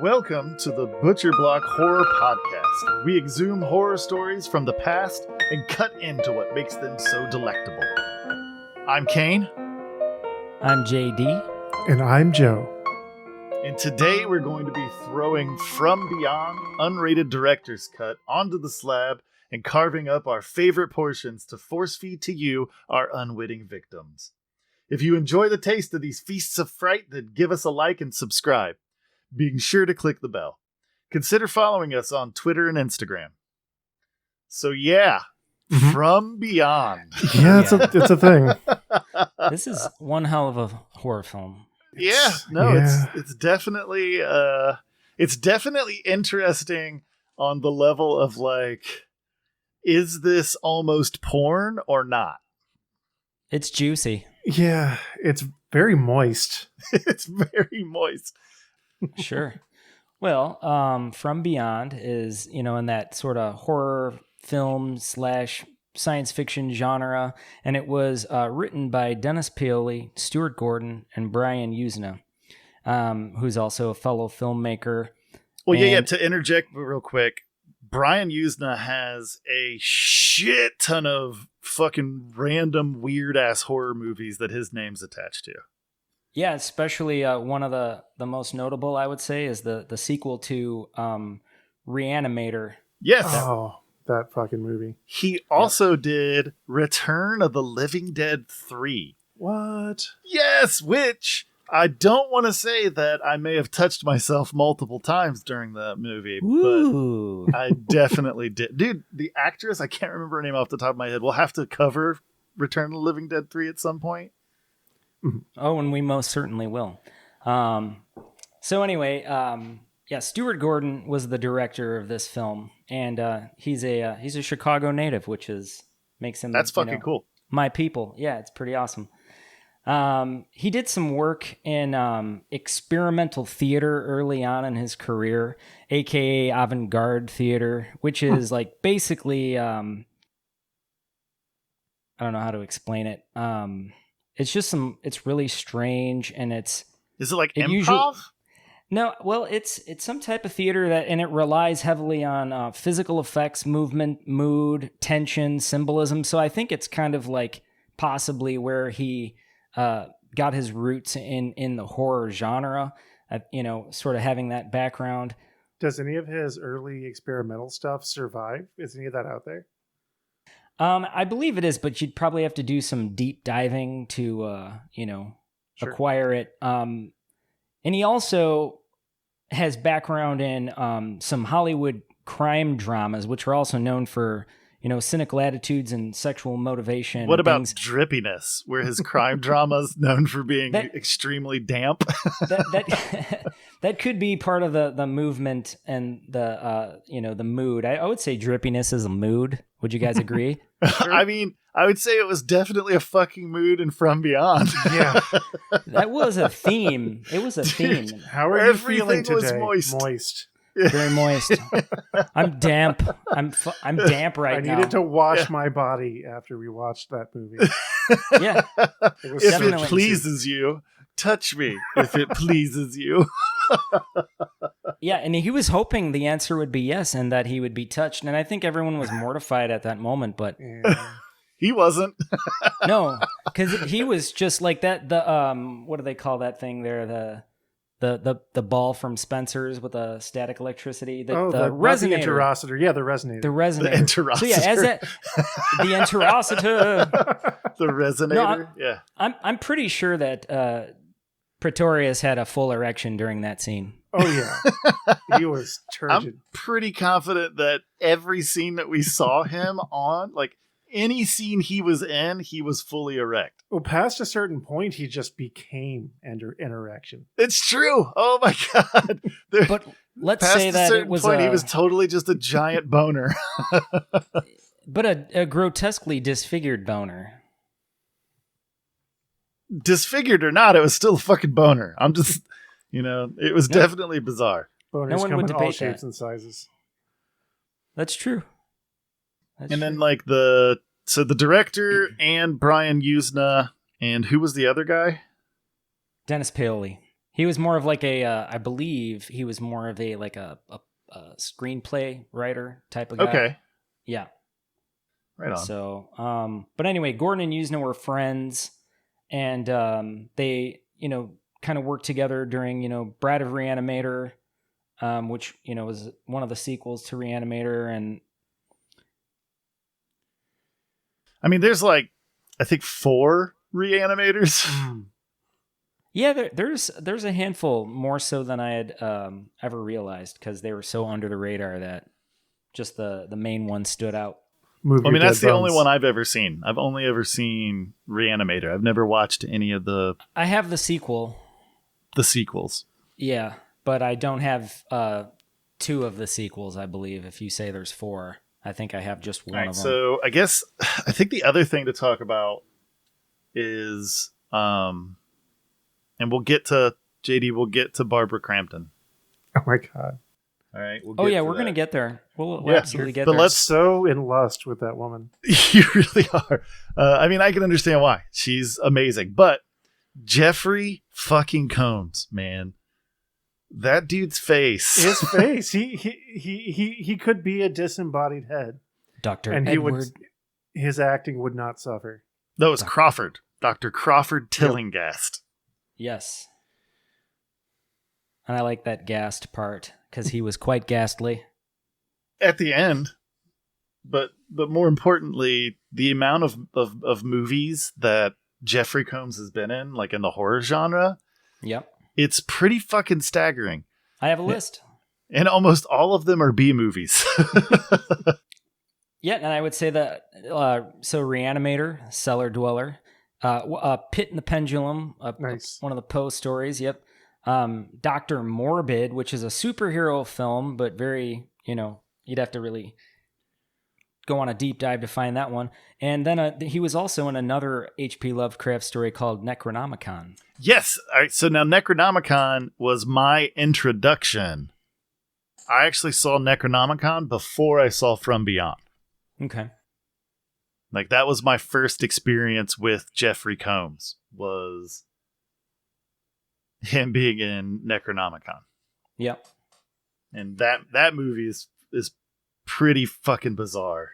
Welcome to the Butcher Block Horror Podcast. We exhume horror stories from the past and cut into what makes them so delectable. I'm Kane. I'm JD. And I'm Joe. And today we're going to be throwing From Beyond unrated director's cut onto the slab and carving up our favorite portions to force feed to you, our unwitting victims. If you enjoy the taste of these feasts of fright, then give us a like and subscribe. Being sure to click the bell. Consider following us on Twitter and Instagram. So yeah, From Beyond. Yeah, it's a thing. This is one hell of a horror film. It's definitely interesting on the level of like, is this almost porn or not? It's juicy. Yeah, it's very moist. It's very moist. Sure. Well, From Beyond is, in that sort of horror film / science fiction genre, and it was written by Dennis Paoli, Stewart Gordon, and Brian Usna, who's also a fellow filmmaker. Well, to interject real quick, Brian Usna has a shit ton of fucking random weird-ass horror movies that his name's attached to. Yeah, especially one of the most notable, I would say, is the sequel to Reanimator. Yes. Oh, that fucking movie. He also did Return of the Living Dead 3. What? Yes, which I don't want to say that I may have touched myself multiple times during the movie, Ooh. but I definitely did. Dude, the actress, I can't remember her name off the top of my head. We'll have to cover Return of the Living Dead 3 at some point. Oh, and we most certainly will. So anyway, Stewart Gordon was the director of this film, and he's a Chicago native, which makes him that's fucking cool. My people, yeah, it's pretty awesome. He did some work in experimental theater early on in his career, aka avant-garde theater, which is like basically I don't know how to explain it. It's just it's really strange, and is it like improv? No, well, it's some type of theater and it relies heavily on physical effects, movement, mood, tension, symbolism. So I think it's kind of like possibly where he got his roots in the horror genre, sort of having that background. Does any of his early experimental stuff survive? Is any of that out there? I believe it is, but you'd probably have to do some deep diving to, Sure. acquire it. And he also has background in some Hollywood crime dramas, which are also known for, cynical attitudes and sexual motivation. What about Drippiness, where his crime drama's known for being extremely damp? That could be part of the movement and the mood. I would say Drippiness is a mood. Would you guys agree? Sure. I mean, I would say it was definitely a fucking mood in From Beyond. Yeah. That was a theme. It was a theme. How are you feeling today? Moist. Very moist. I'm damp. I'm damp right now. I needed to wash my body after we watched that movie. Yeah. If it pleases you, touch me. If it pleases you. Yeah, and he was hoping the answer would be yes, and that he would be touched. And I think everyone was mortified at that moment, but he wasn't. No, because he was just like that. The what do they call that thing there? The ball from Spencer's with a static electricity. The resonator. The interocitor. Yeah, the resonator. The resonator. The interocitor. So yeah, as that the interocitor. The resonator. Yeah. I'm pretty sure that Pretorius had a full erection during that scene. Oh yeah, he was turgid. I'm pretty confident that every scene that we saw him on, like any scene he was in, he was fully erect. Well, past a certain point, he just became an erection. It's true. Oh my god! But let's say that it was he was totally just a giant boner. But a grotesquely disfigured boner. Disfigured or not, it was still a fucking boner. I'm just, it was definitely bizarre. Boners come in all shapes and sizes. That's true. Then like the director and Brian Usna, and who was the other guy? Dennis Paoli. He was more of like I believe he was more of a screenplay writer type of guy. Okay. Yeah. Right on. So, but anyway, Gordon and Usna were friends, and they, kind of worked together during, Bride of Reanimator, which, was one of the sequels to Reanimator. And I mean, there's I think 4 Reanimators. yeah, there's a handful, more so than I had ever realized, because they were so under the radar that just the main one stood out. That's the only one I've ever seen. I've only ever seen Reanimator. I've never watched any of the... I have the sequel. The sequels. Yeah, but I don't have 2 of the sequels, I believe. If you say there's 4, I think I have just one of them. So I think the other thing to talk about is... and we'll get to... JD, we'll get to Barbara Crampton. Oh my God. All right. We're going to get there. We'll absolutely get there. Let's so in lust with that woman. You really are. I mean, I can understand why. She's amazing. But Jeffrey fucking Combs, man. That dude's face. His face. He could be a disembodied head. Dr. And Edward. His acting would not suffer. That was Crawford. Dr. Crawford Tillinghast. Yes. And I like that gassed part, because he was quite ghastly. At the end. But more importantly, the amount of movies that Jeffrey Combs has been in, like in the horror genre. Yep. It's pretty fucking staggering. I have a list. And almost all of them are B movies. Yeah, and I would say that, so Reanimator, Cellar Dweller, Pit in the Pendulum, nice. One of the Poe stories, yep. Dr. Morbid, which is a superhero film, but very, you'd have to really go on a deep dive to find that one. And then he was also in another H.P. Lovecraft story called Necronomicon. Yes. All right. So now Necronomicon was my introduction. I actually saw Necronomicon before I saw From Beyond. Okay. Like, that was my first experience with Jeffrey Combs, was him being in Necronomicon. Yep. And that movie is pretty fucking bizarre.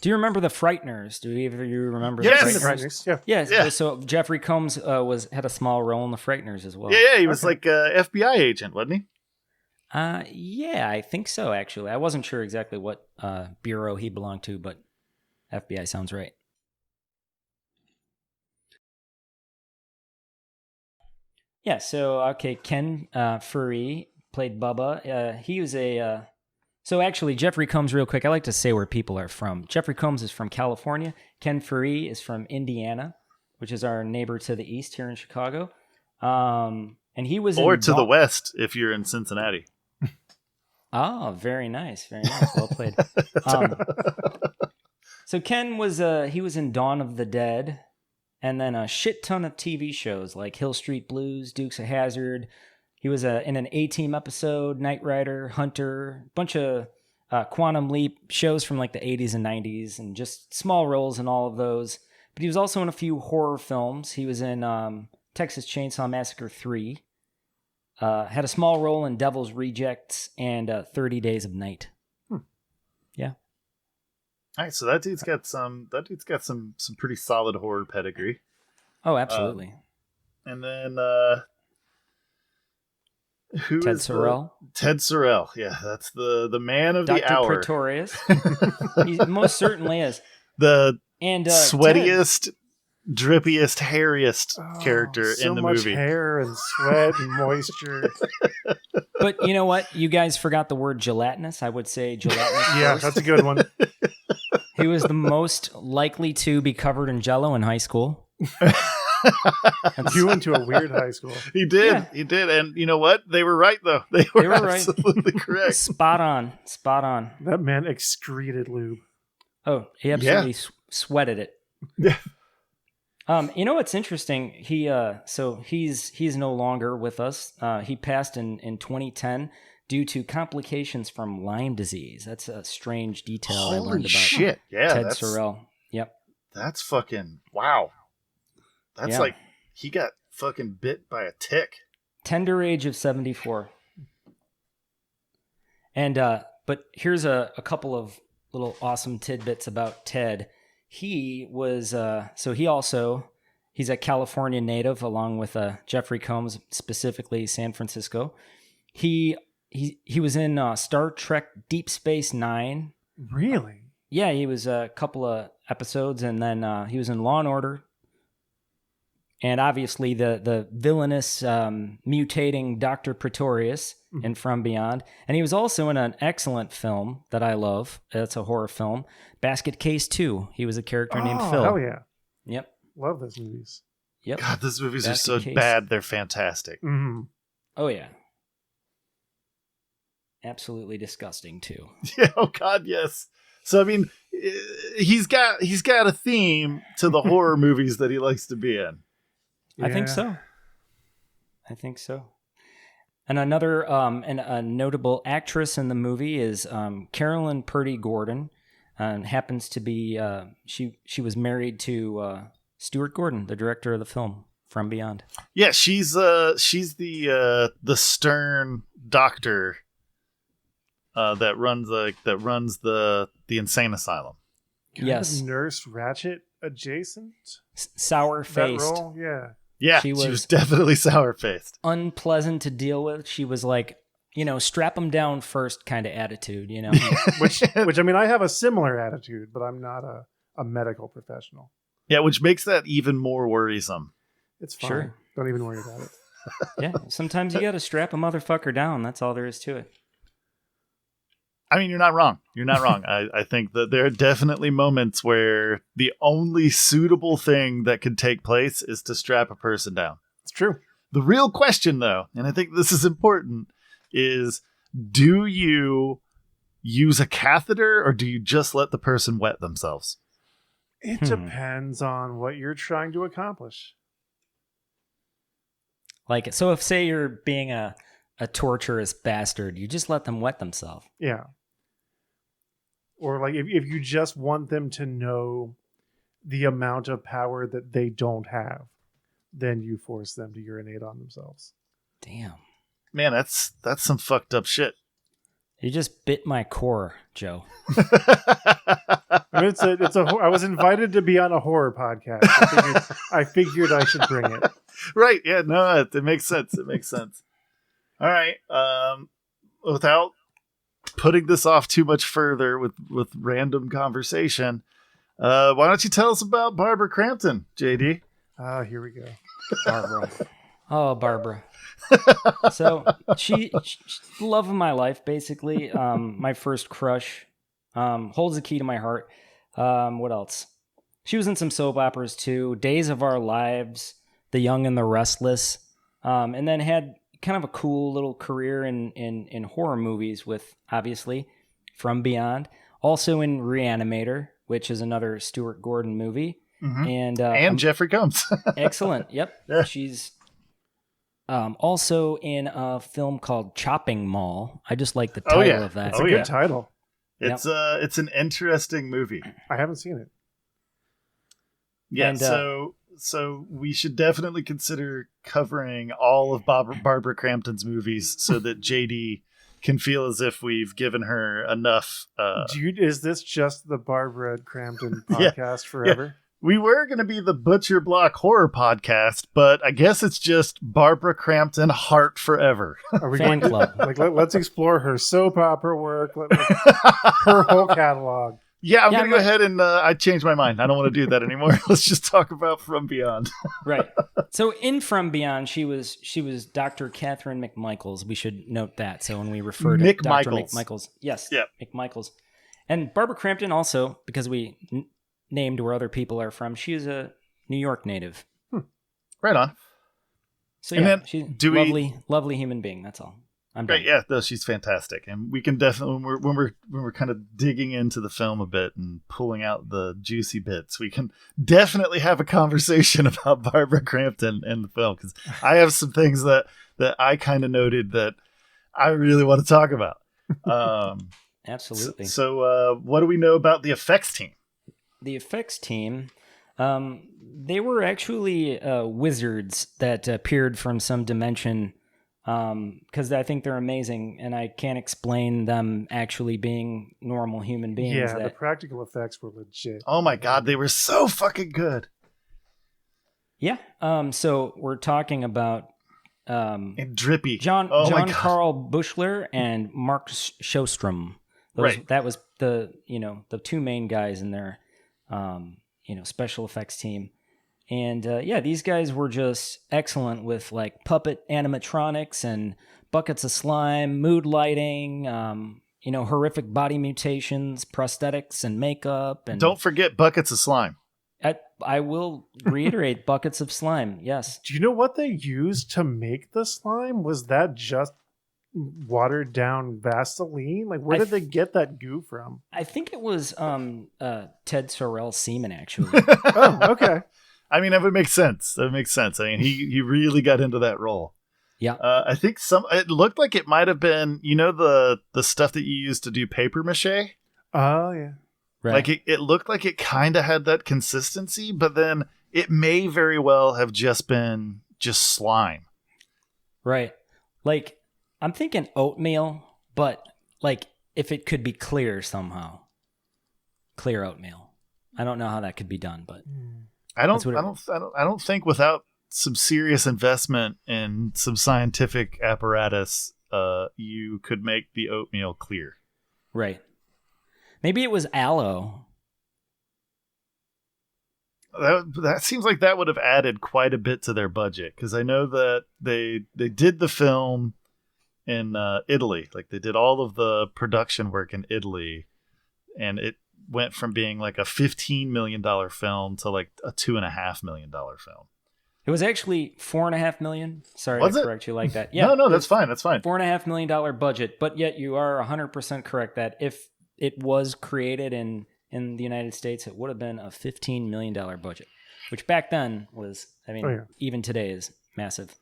Do you remember The Frighteners? Do either of you remember Yes. The Frighteners? Yeah. Yeah. So Jeffrey Combs had a small role in The Frighteners as well. Yeah, he was like a FBI agent, wasn't he? Yeah, I think so, actually. I wasn't sure exactly what bureau he belonged to, but FBI sounds right. Yeah, so, okay, Ken Furry played Bubba. He was a... So actually, Jeffrey Combs, real quick, I like to say where people are from. Jeffrey Combs is from California. Ken Furry is from Indiana, which is our neighbor to the east here in Chicago. And he was or to the west if you're in Cincinnati. Oh, very nice. Very nice. Well played. So Ken was he was in Dawn of the Dead, and then a shit ton of TV shows like Hill Street Blues, Dukes of Hazzard. He was in an A-Team episode, Knight Rider, Hunter, bunch of Quantum Leap shows from like the 80s and 90s, and just small roles in all of those. But he was also in a few horror films. He was in Texas Chainsaw Massacre 3. Had a small role in Devil's Rejects and 30 Days of Night. Yeah. All right, so that dude's got some pretty solid horror pedigree. Oh, absolutely. And then who Ted is Sorrell? Ted Sorrell. Yeah, that's the man of Dr. the hour. Pretorius. He most certainly is. The and sweatiest, drippiest, hairiest character in the movie. So much hair and sweat and moisture. But you know what? You guys forgot the word gelatinous. I would say gelatinous. Yeah, first. that's a good one. He was the most likely to be covered in Jell-O in high school. You went to a weird high school. He did. Yeah. He did. And you know what? They were right, though. They were absolutely right. Correct. Spot on. That man excreted lube. Oh, he absolutely sweated it. Yeah. You know what's interesting? He's no longer with us. He passed in 2010 due to complications from Lyme disease. That's a strange detail I learned about. Shit. Yeah, Ted Sorrell. Yep. That's fucking wow. That's like he got fucking bit by a tick. Tender age of 74. And but here's a couple of little awesome tidbits about Ted. He was he's a California native, along with Jeffrey Combs, specifically San Francisco. He was in Star Trek Deep Space Nine. Really? Yeah, he was a couple of episodes, and then he was in Law and Order. And obviously the villainous mutating Dr. Pretorius in From Beyond. And he was also in an excellent film that I love. It's a horror film, Basket Case 2. He was a character named Phil. Oh, yeah. Yep. Love those movies. Yep. God, those movies are Basket so Case. bad, they're fantastic. Mm-hmm. Oh, yeah. Absolutely disgusting, too. Yeah, oh God, yes. So I mean, he's got a theme to the horror movies that he likes to be in. Yeah. I think so. And another a notable actress in the movie is Carolyn Purdy Gordon. Happens to be she was married to Stewart Gordon, the director of the film From Beyond. Yeah, she's the stern doctor that runs the insane asylum. Yes, Nurse Ratched adjacent. Sour That faced. role, yeah. Yeah, She she was was definitely sour faced. Unpleasant to deal with. She was like, strap them down first kind of attitude. Which I mean, I have a similar attitude, but I'm not a medical professional. Yeah, which makes that even more worrisome. It's fine. Sure. Don't even worry about it. Yeah, sometimes you got to strap a motherfucker down. That's all there is to it. I mean, you're not wrong. I think that there are definitely moments where the only suitable thing that could take place is to strap a person down. It's true. The real question, though, and I think this is important, is do you use a catheter or do you just let the person wet themselves? It depends on what you're trying to accomplish. Like, so if, say, you're being a torturous bastard, you just let them wet themselves. Yeah. Or like if you just want them to know the amount of power that they don't have, then you force them to urinate on themselves. Damn. Man, that's some fucked up shit. You just bit my core, Joe. I mean, I was invited to be on a horror podcast. I figured I should bring it. Right. Yeah, no, it makes sense. All right. Without putting this off too much further with random conversation, why don't you tell us about Barbara Crampton, JD? Here we go. Barbara. Oh, Barbara. So she love of my life, basically. My first crush. Holds the key to my heart. What else? She was in some soap operas too. Days of Our Lives, The Young and the Restless, and then had kind of a cool little career in horror movies with, obviously, From Beyond. Also in Reanimator, which is another Stewart Gordon movie. Mm-hmm. And Jeffrey Combs. Excellent. Yep. Yeah. She's also in a film called Chopping Mall. I just like the title of that. It's a good title. It's an interesting movie. I haven't seen it. Yeah, And, so we should definitely consider covering all of Barbara Crampton's movies so that JD can feel as if we've given her enough. Is this just the Barbara Crampton podcast forever? Yeah. We were going to be the Butcher Block Horror Podcast, but I guess it's just Barbara Crampton Heart Forever. Are we Fan going club. to let's explore her soap opera work, her whole catalog? Yeah, I'm going to go ahead and I changed my mind. I don't want to do that anymore. Let's just talk about From Beyond. Right. So in From Beyond, she was Dr. Catherine McMichaels. We should note that. So when we refer to Dr. McMichaels, yes, yep. McMichaels. And Barbara Crampton also, because we named where other people are from, she is a New York native. Right on. So and yeah, then, she's lovely human being. That's all. I'm great. done. Yeah, no, she's fantastic, and we can definitely when we're kind of digging into the film a bit and pulling out the juicy bits, we can definitely have a conversation about Barbara Crampton and the film, because I have some things that I kind of noted that I really want to talk about. Absolutely. So what do we know about the effects team? The effects team, they were actually wizards that appeared from some dimension because I think they're amazing, and I can't explain them actually being normal human beings. Yeah, the practical effects were legit. Oh my god, they were so fucking good. Yeah. So we're talking about And drippy. John my God. Carl Buechler and Mark Sjostrom. Right. That was the two main guys in their special effects team. And these guys were just excellent with like puppet animatronics and buckets of slime, mood lighting, horrific body mutations, prosthetics, and makeup. And Don't forget buckets of slime. I will reiterate, buckets of slime. Yes. Do you know what they used to make the slime? Was that just watered down Vaseline? Like, where did they get that goo from? I think it was Ted Sorrell's semen, actually. Oh, okay. I mean, that would make sense. That would make sense. I mean, he really got into that role. Yeah. I think it looked like it might have been, the stuff that you use to do paper mache. Oh, yeah. Right. Like it looked like it kind of had that consistency, but then it may very well have just been just slime. Right. Like, I'm thinking oatmeal, but like if it could be clear somehow. Clear oatmeal. I don't know how that could be done, but I don't think without some serious investment in some scientific apparatus, you could make the oatmeal clear. Right. Maybe it was aloe. That seems like that would have added quite a bit to their budget, because I know that they did the film in Italy. Like they did all of the production work in Italy, and it went from being like a $15 million film to like a $2.5 million film. It was actually $4.5 million. Sorry Was to it? correct you like that. Yeah, No, that's fine. That's fine. $4.5 million budget, but yet you are 100% correct that if it was created in the United States, it would have been a $15 million budget, which back then was, even today is massive.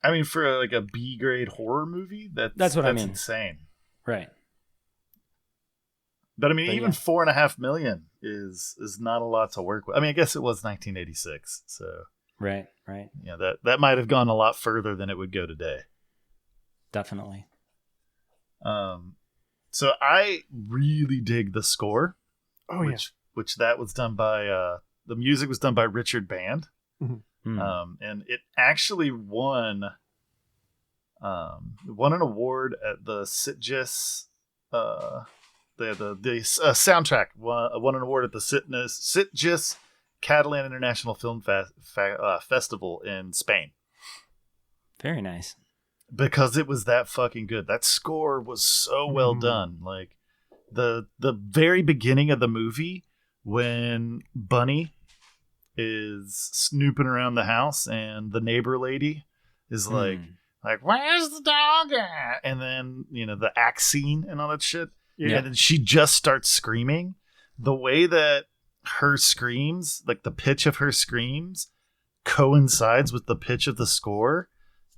I mean, for like a B grade horror movie, that's what I mean. Insane. Right. But I mean, even $4.5 million is not a lot to work with. I mean, I guess it was 1986, so right. Yeah, that might have gone a lot further than it would go today. Definitely. So I really dig the score. Oh, which that was done by the music was done by Richard Band. Mm-hmm. And it actually won an award at the Sitges the soundtrack won an award at the Sitges Catalan International Film Festival in Spain. Very nice. Because it was that fucking good. That score was so well done. Like the very beginning of the movie, when Bunny is snooping around the house and the neighbor lady is like, where's the dog at? And then, the axe scene and all that shit. Yeah. And then she just starts screaming. The way that her screams, like the pitch of her screams, coincides with the pitch of the score,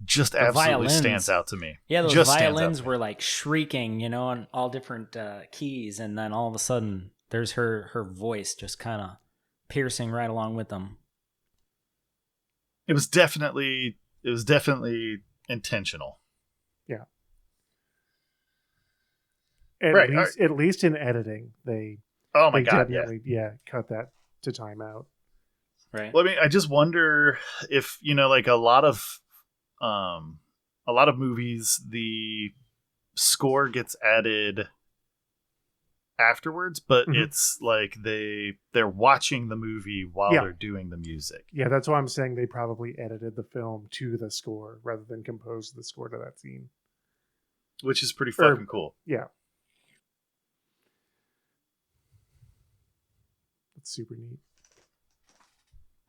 just absolutely stands out to me. Yeah, those just violins were like shrieking, on all different keys, and then all of a sudden there's her voice just kind of piercing right along with them. It was definitely intentional. Yeah. At least in editing, they definitely cut that to time out. Right. Well, I mean, I just wonder if like a lot of movies, the score gets added afterwards, but it's like they're watching the movie while they're doing the music. Yeah, that's why I'm saying they probably edited the film to the score rather than composed the score to that scene, which is pretty fucking cool. Yeah, that's super neat.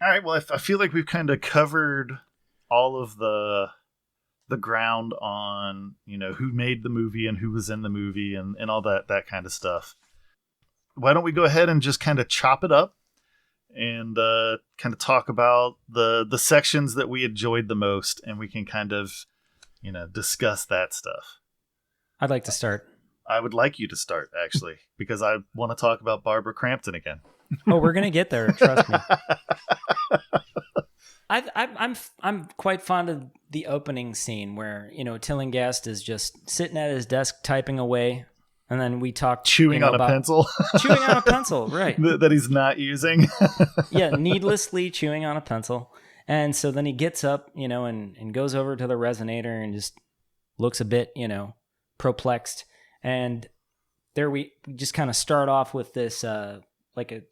All right, well, I feel like we've kind of covered all of the ground on who made the movie and who was in the movie and all that kind of stuff. Why don't we go ahead and just kind of chop it up and kind of talk about the sections that we enjoyed the most, and we can kind of discuss that stuff. I'd like to start. I would like you to start, actually, because I want to talk about Barbara Crampton again. Oh, we're gonna get there, trust me. I'm quite fond of the opening scene where, you know, Tillinghast is just sitting at his desk typing away, and then we talk Chewing on a pencil. Chewing on a pencil, right. that he's not using. Yeah, needlessly chewing on a pencil. And so then he gets up, you know, and goes over to the resonator and just looks a bit, you know, perplexed. And there we just kind of start off with this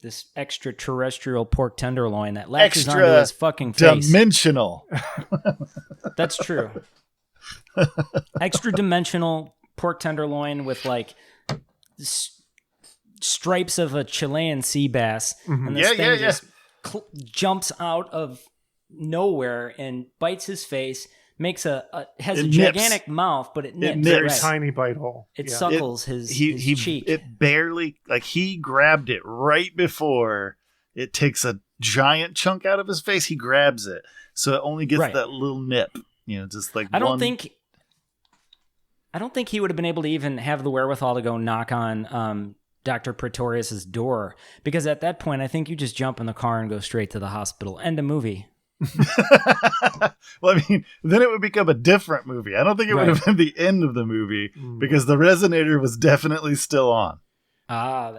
this extraterrestrial pork tenderloin that latches onto his fucking face. Dimensional. That's true. Extra dimensional pork tenderloin with like stripes of a Chilean sea bass. Mm-hmm. And this thing just jumps out of nowhere and bites his face. Has a gigantic mouth, but it nips. Very tiny bite hole. It suckles his cheek. It barely, like, he grabbed it right before it takes a giant chunk out of his face. He grabs it, so it only gets that little nip. You know, just like I don't think he would have been able to even have the wherewithal to go knock on Dr. Pretorius's door, because at that point, I think you just jump in the car and go straight to the hospital. End of movie. Well, I mean, then it would become a different movie. I don't think it would have been the end of the movie because the resonator was definitely still on.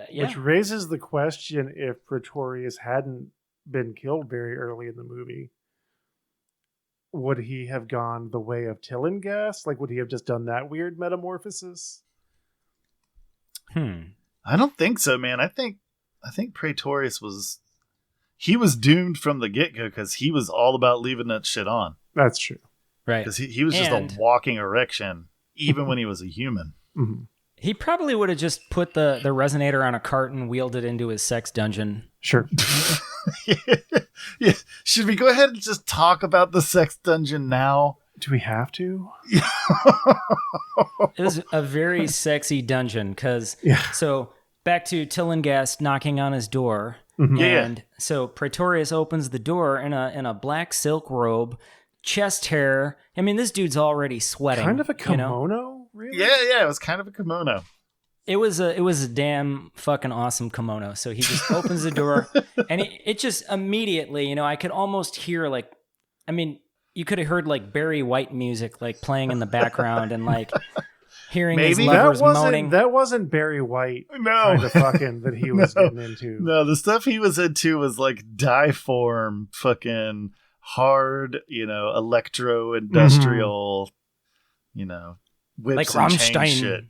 Which raises the question, if Pretorius hadn't been killed very early in the movie, would he have gone the way of Tillinghast? Like, would he have just done that weird metamorphosis? I don't think so, man. I think Pretorius was doomed from the get-go because he was all about leaving that shit on. That's true. Right. Because he was just a walking erection, even when he was a human. Mm-hmm. He probably would have just put the resonator on a cart and wheeled it into his sex dungeon. Sure. Yeah. Should we go ahead and just talk about the sex dungeon now? Do we have to? It was a very sexy dungeon because, so back to Tillinghast knocking on his door. Mm-hmm. And so Pretorius opens the door in a black silk robe, chest hair. I mean, this dude's already sweating. Kind of a kimono, you know? really? Yeah, it was kind of a kimono. It was a damn fucking awesome kimono. So he just opens the door, and it just immediately, you know, I could almost hear you could have heard like Barry White music like playing in the background and like hearing his lovers moaning. That wasn't Barry White kind of fucking that he was getting into. No, the stuff he was into was like diform, fucking hard, you know, electro-industrial, you know, whips like and chain Rammstein. shit.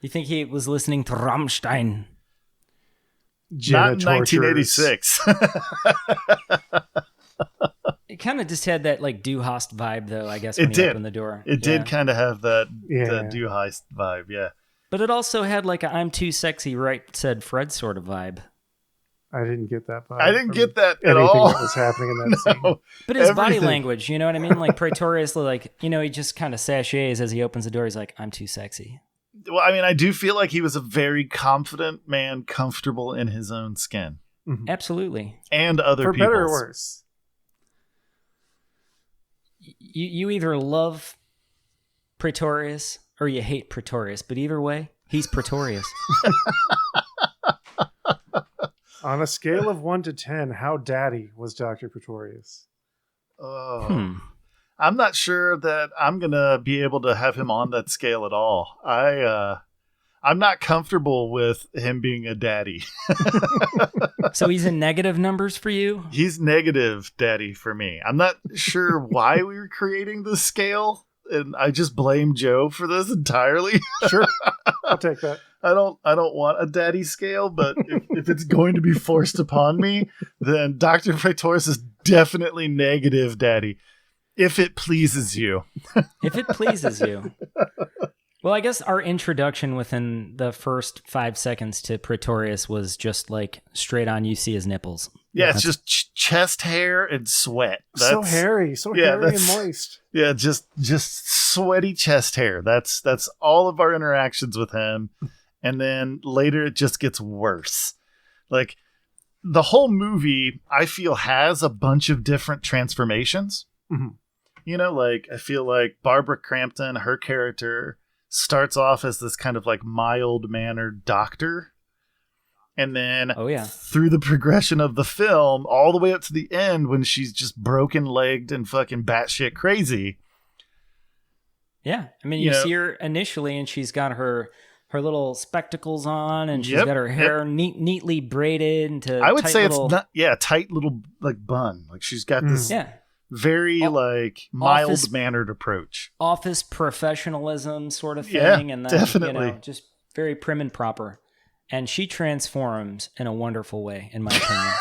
You think he was listening to Rammstein? Not in 1986. It kind of just had that like Du Hast vibe, though, I guess, when he opened the door. It did kind of have that Du Hast vibe, yeah. But it also had like a I'm too sexy, right, said Fred sort of vibe. I didn't get that vibe. I didn't get that at anything all. That was happening in that scene. But his body language, you know what I mean? Like Pretorius, like, you know, he just kind of sachets as he opens the door. He's like, I'm too sexy. Well, I mean, I do feel like he was a very confident man, comfortable in his own skin. Mm-hmm. Absolutely. And other people's. For better or worse. You either love Pretorius or you hate Pretorius, but either way, he's Pretorius. On a scale of 1 to 10, how daddy was Dr. Pretorius? I'm not sure that I'm going to be able to have him on that scale at all. I'm not comfortable with him being a daddy. So he's in negative numbers for you? He's negative daddy for me. I'm not sure why we were creating this scale, and I just blame Joe for this entirely. Sure. I'll take that. I don't want a daddy scale, but if it's going to be forced upon me, then Dr. Pretorius is definitely negative daddy. If it pleases you. If it pleases you. Well, I guess our introduction within the first 5 seconds to Pretorius was just like straight on, you see his nipples. Yeah, it's just chest hair and sweat. So hairy and moist. Yeah, just sweaty chest hair. That's all of our interactions with him. And then later it just gets worse. Like, the whole movie, I feel, has a bunch of different transformations. Mm-hmm. You know, like, I feel like Barbara Crampton, her character, starts off as this kind of like mild-mannered doctor. And then Oh, yeah. through the progression of the film, all the way up to the end when she's just broken-legged and fucking batshit crazy. Yeah. I mean, you see her initially and she's got her little spectacles on and she's got her hair neatly braided into I would say little... it's not, tight little like bun. Like she's got this very like mild-mannered approach. Office professionalism sort of thing. And then, definitely. Just very prim and proper. And she transforms in a wonderful way, in my opinion.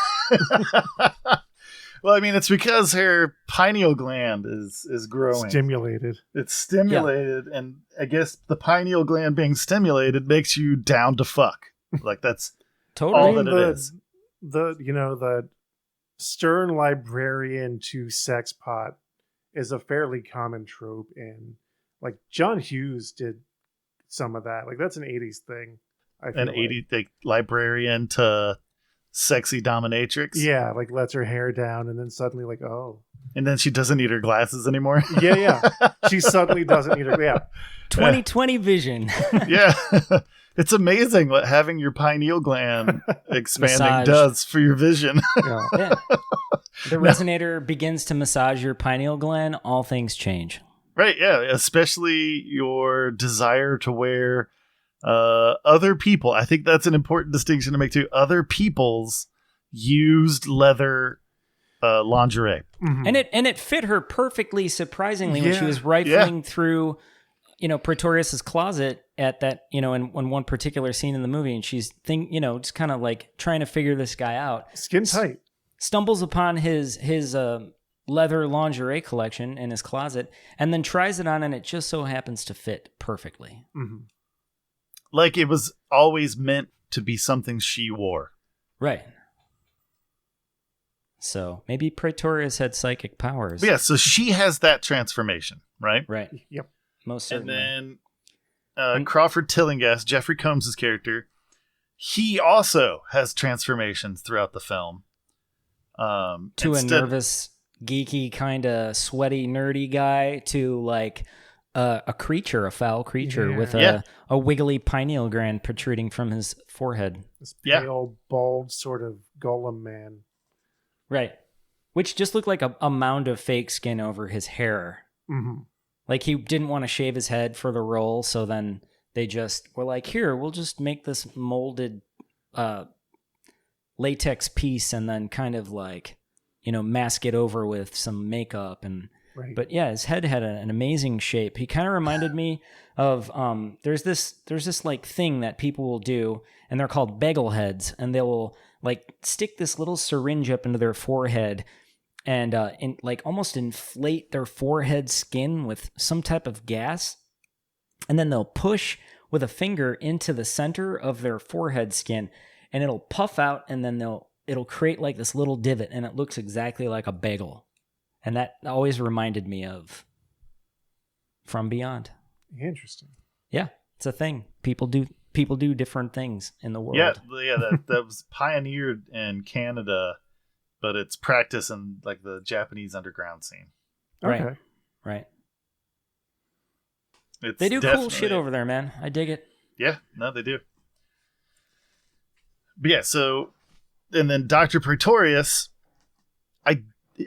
Well, I mean, it's because her pineal gland is growing. Stimulated. It's stimulated, and I guess the pineal gland being stimulated makes you down to fuck. Like, that's totally all that it is. The stern librarian to sex pot is a fairly common trope in, like, John Hughes did some of that. Like, that's an 80s thing. An 80s librarian to sexy dominatrix. Yeah, like lets her hair down and then suddenly like, oh. And then she doesn't need her glasses anymore. Yeah. She suddenly doesn't need her. Yeah. 20/20 vision. Yeah. It's amazing what having your pineal gland expanding does for your vision. Yeah. The resonator begins to massage your pineal gland, all things change. Right, yeah. Especially your desire to wear other people. I think that's an important distinction to make too. Other people's used leather lingerie. Mm-hmm. And it fit her perfectly, surprisingly, when she was rifling through, Pretorius's closet at that, in one particular scene in the movie, and she's just kind of like trying to figure this guy out. Skin tight. Stumbles upon his leather lingerie collection in his closet, and then tries it on, and it just so happens to fit perfectly. Mm-hmm. Like it was always meant to be something she wore. Right. So maybe Pretorius had psychic powers. But yeah, so she has that transformation, right? Right. Yep. Most certainly. And then Crawford Tillinghast, Jeffrey Combs' character, he also has transformations throughout the film. To a nervous, geeky, kind of sweaty, nerdy guy to like a creature, a foul creature with a wiggly pineal gland protruding from his forehead. This pale, bald sort of golem man. Right. Which just looked like a mound of fake skin over his hair. Mm-hmm. Like he didn't want to shave his head for the role, so then they just were like, here, we'll just make this molded latex piece and then kind of like, mask it over with some makeup and... Right. But yeah, his head had an amazing shape. He kind of reminded me of there's this like thing that people will do, and they're called bagel heads, and they will like stick this little syringe up into their forehead and like almost inflate their forehead skin with some type of gas, and then they'll push with a finger into the center of their forehead skin, and it'll puff out, and then it'll create like this little divot, and it looks exactly like a bagel. And that always reminded me of From Beyond. Interesting. Yeah, it's a thing. People do different things in the world. Yeah, that was pioneered in Canada, but it's practiced in like the Japanese underground scene. Okay. Right. They do cool shit over there, man. I dig it. Yeah, no, they do. But yeah, so and then Dr. Pretorius,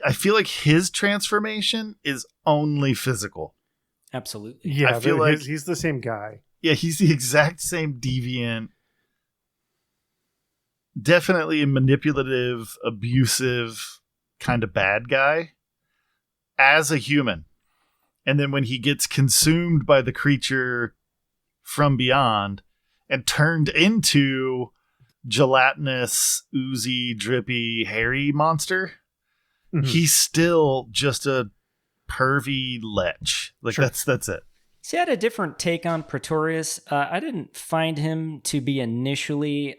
I feel like his transformation is only physical. Absolutely. Yeah, I feel like he's the same guy. Yeah, he's the exact same deviant, definitely a manipulative, abusive kind of bad guy as a human. And then when he gets consumed by the creature from beyond and turned into gelatinous, oozy, drippy, hairy monster, he's still just a pervy lech. Like that's it. See, I had a different take on Pretorius. I didn't find him to be initially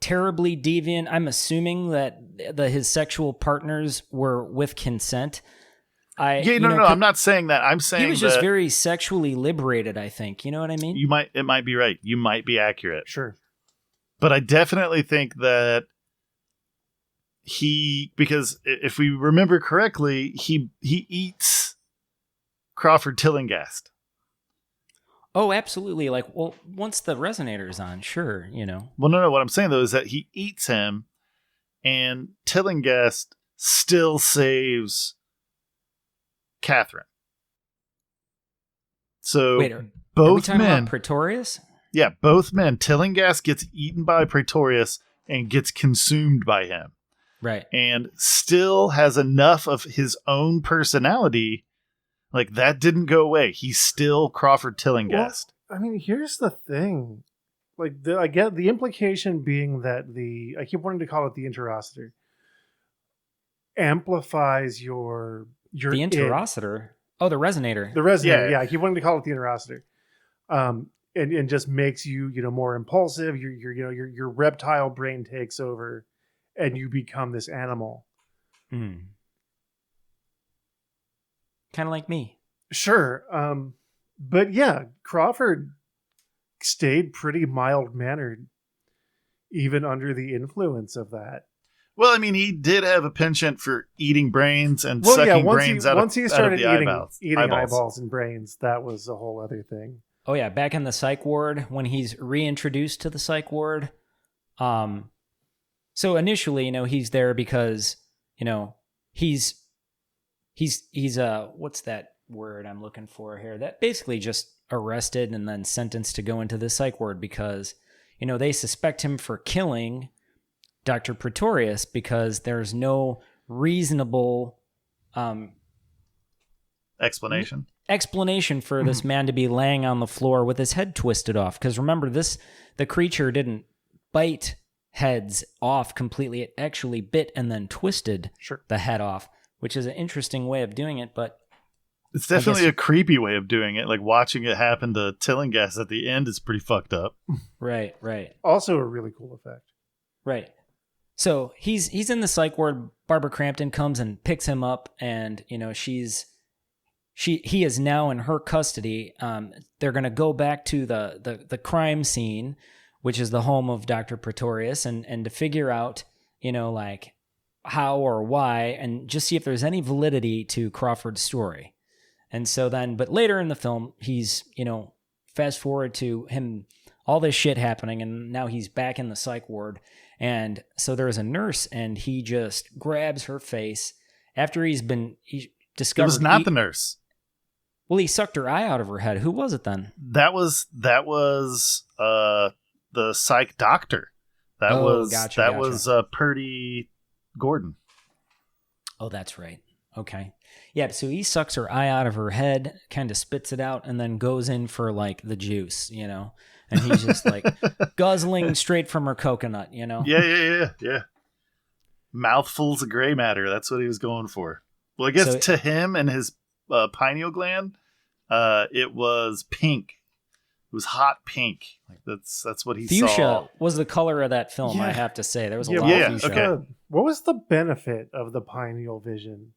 terribly deviant. I'm assuming that his sexual partners were with consent. I'm not saying that. I'm saying he was just very sexually liberated, I think. You know what I mean? It might be right. You might be accurate. Sure. But I definitely think that because if we remember correctly, he eats Crawford Tillinghast. Oh, absolutely. Like, well, once the resonator's on, sure, Well, no. What I'm saying, though, is that he eats him, and Tillinghast still saves Catherine. So Wait, are both we talking men... about Pretorius? Yeah, both men. Tillinghast gets eaten by Pretorius and gets consumed by him. Right. And still has enough of his own personality. Like, that didn't go away. He's still Crawford Tillinghast. Well, I mean, here's the thing. Like, I get the implication being that I keep wanting to call it the interocitor, amplifies your The interocitor? Oh, the resonator. The resonator, yeah. I keep wanting to call it the interocitor. And just makes you, more impulsive. Your reptile brain takes over, and you become this animal. Kind of like me. Sure. But yeah, Crawford stayed pretty mild-mannered, even under the influence of that. Well, I mean, he did have a penchant for eating brains and sucking brains out of once he started eating eyeballs. eyeballs and brains, that was a whole other thing. Oh yeah, back in the psych ward when he's reintroduced to the psych ward. So initially, he's there because, he's what's that word I'm looking for here? That basically just arrested and then sentenced to go into the psych ward because, they suspect him for killing Dr. Pretorius because there's no reasonable explanation for this man to be laying on the floor with his head twisted off. Because remember, the creature didn't bite heads off completely. It actually bit and then twisted the head off, which is an interesting way of doing it. But it's definitely a creepy way of doing it. Like watching it happen to Tillinghast at the end is pretty fucked up. Right. Also a really cool effect. Right. So he's in the psych ward. Barbara Crampton comes and picks him up, and he is now in her custody. They're going to go back to the crime scene, which is the home of Dr. Pretorius, and to figure out, like how or why, and just see if there's any validity to Crawford's story. And so then, but later in the film, he's, fast forward to him, all this shit happening, and now he's back in the psych ward. And so there's a nurse, and he just grabs her face after he discovered. It was not the nurse. Well, he sucked her eye out of her head. Who was it then? That was the psych doctor. That was Purdy Gordon. Oh, that's right. Okay. Yeah, so he sucks her eye out of her head, kind of spits it out, and then goes in for like the juice, And he's just like guzzling straight from her coconut, Yeah. Mouthfuls of gray matter. That's what he was going for. Well, I guess to him and his pineal gland, it was pink. It was hot pink. Like that's what he saw. Fuchsia was the color of that film, I have to say. There was a lot of fuchsia. Okay. What was the benefit of the pineal vision?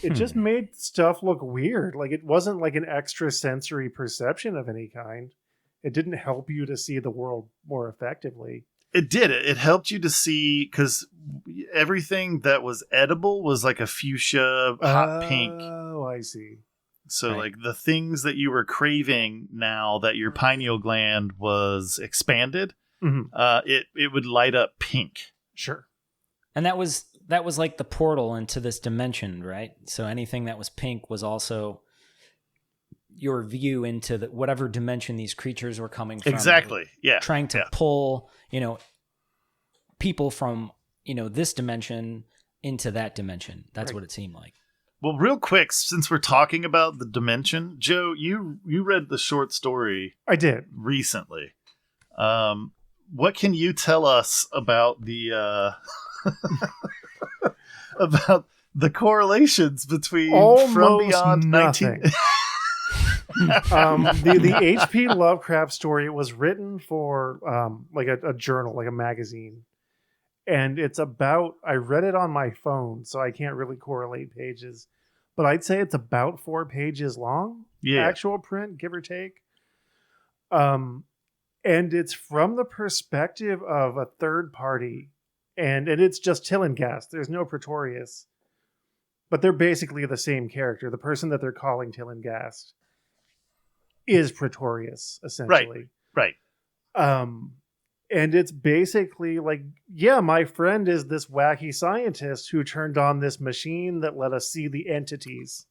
It just made stuff look weird. Like it wasn't like an extrasensory perception of any kind. It didn't help you to see the world more effectively. It did. It helped you to see, because everything that was edible was like a fuchsia hot pink. Oh, I see. So like the things that you were craving now that your pineal gland was expanded, it would light up pink. Sure. And that was like the portal into this dimension, right? So anything that was pink was also your view into whatever dimension these creatures were coming from. Exactly. Yeah. Trying to pull, people from, this dimension into that dimension. That's what it seemed like. Well, real quick, since we're talking about the dimension, Joe, you read the short story. I did recently. What can you tell us about the about the correlations between From Beyond nothing. 19 the H.P. Lovecraft story was written for like a journal, like a magazine, and it's about, I read it on my phone, so I can't really correlate pages, but I'd say it's about 4 pages long. Actual print, give or take. And it's from the perspective of a third party, and it's just Tillinghast. There's no Pretorius, but they're basically the same character, the person that they're calling Tillinghast. is Pretorius, essentially. Right. And it's basically like, yeah, my friend is this wacky scientist who turned on this machine that let us see the entities.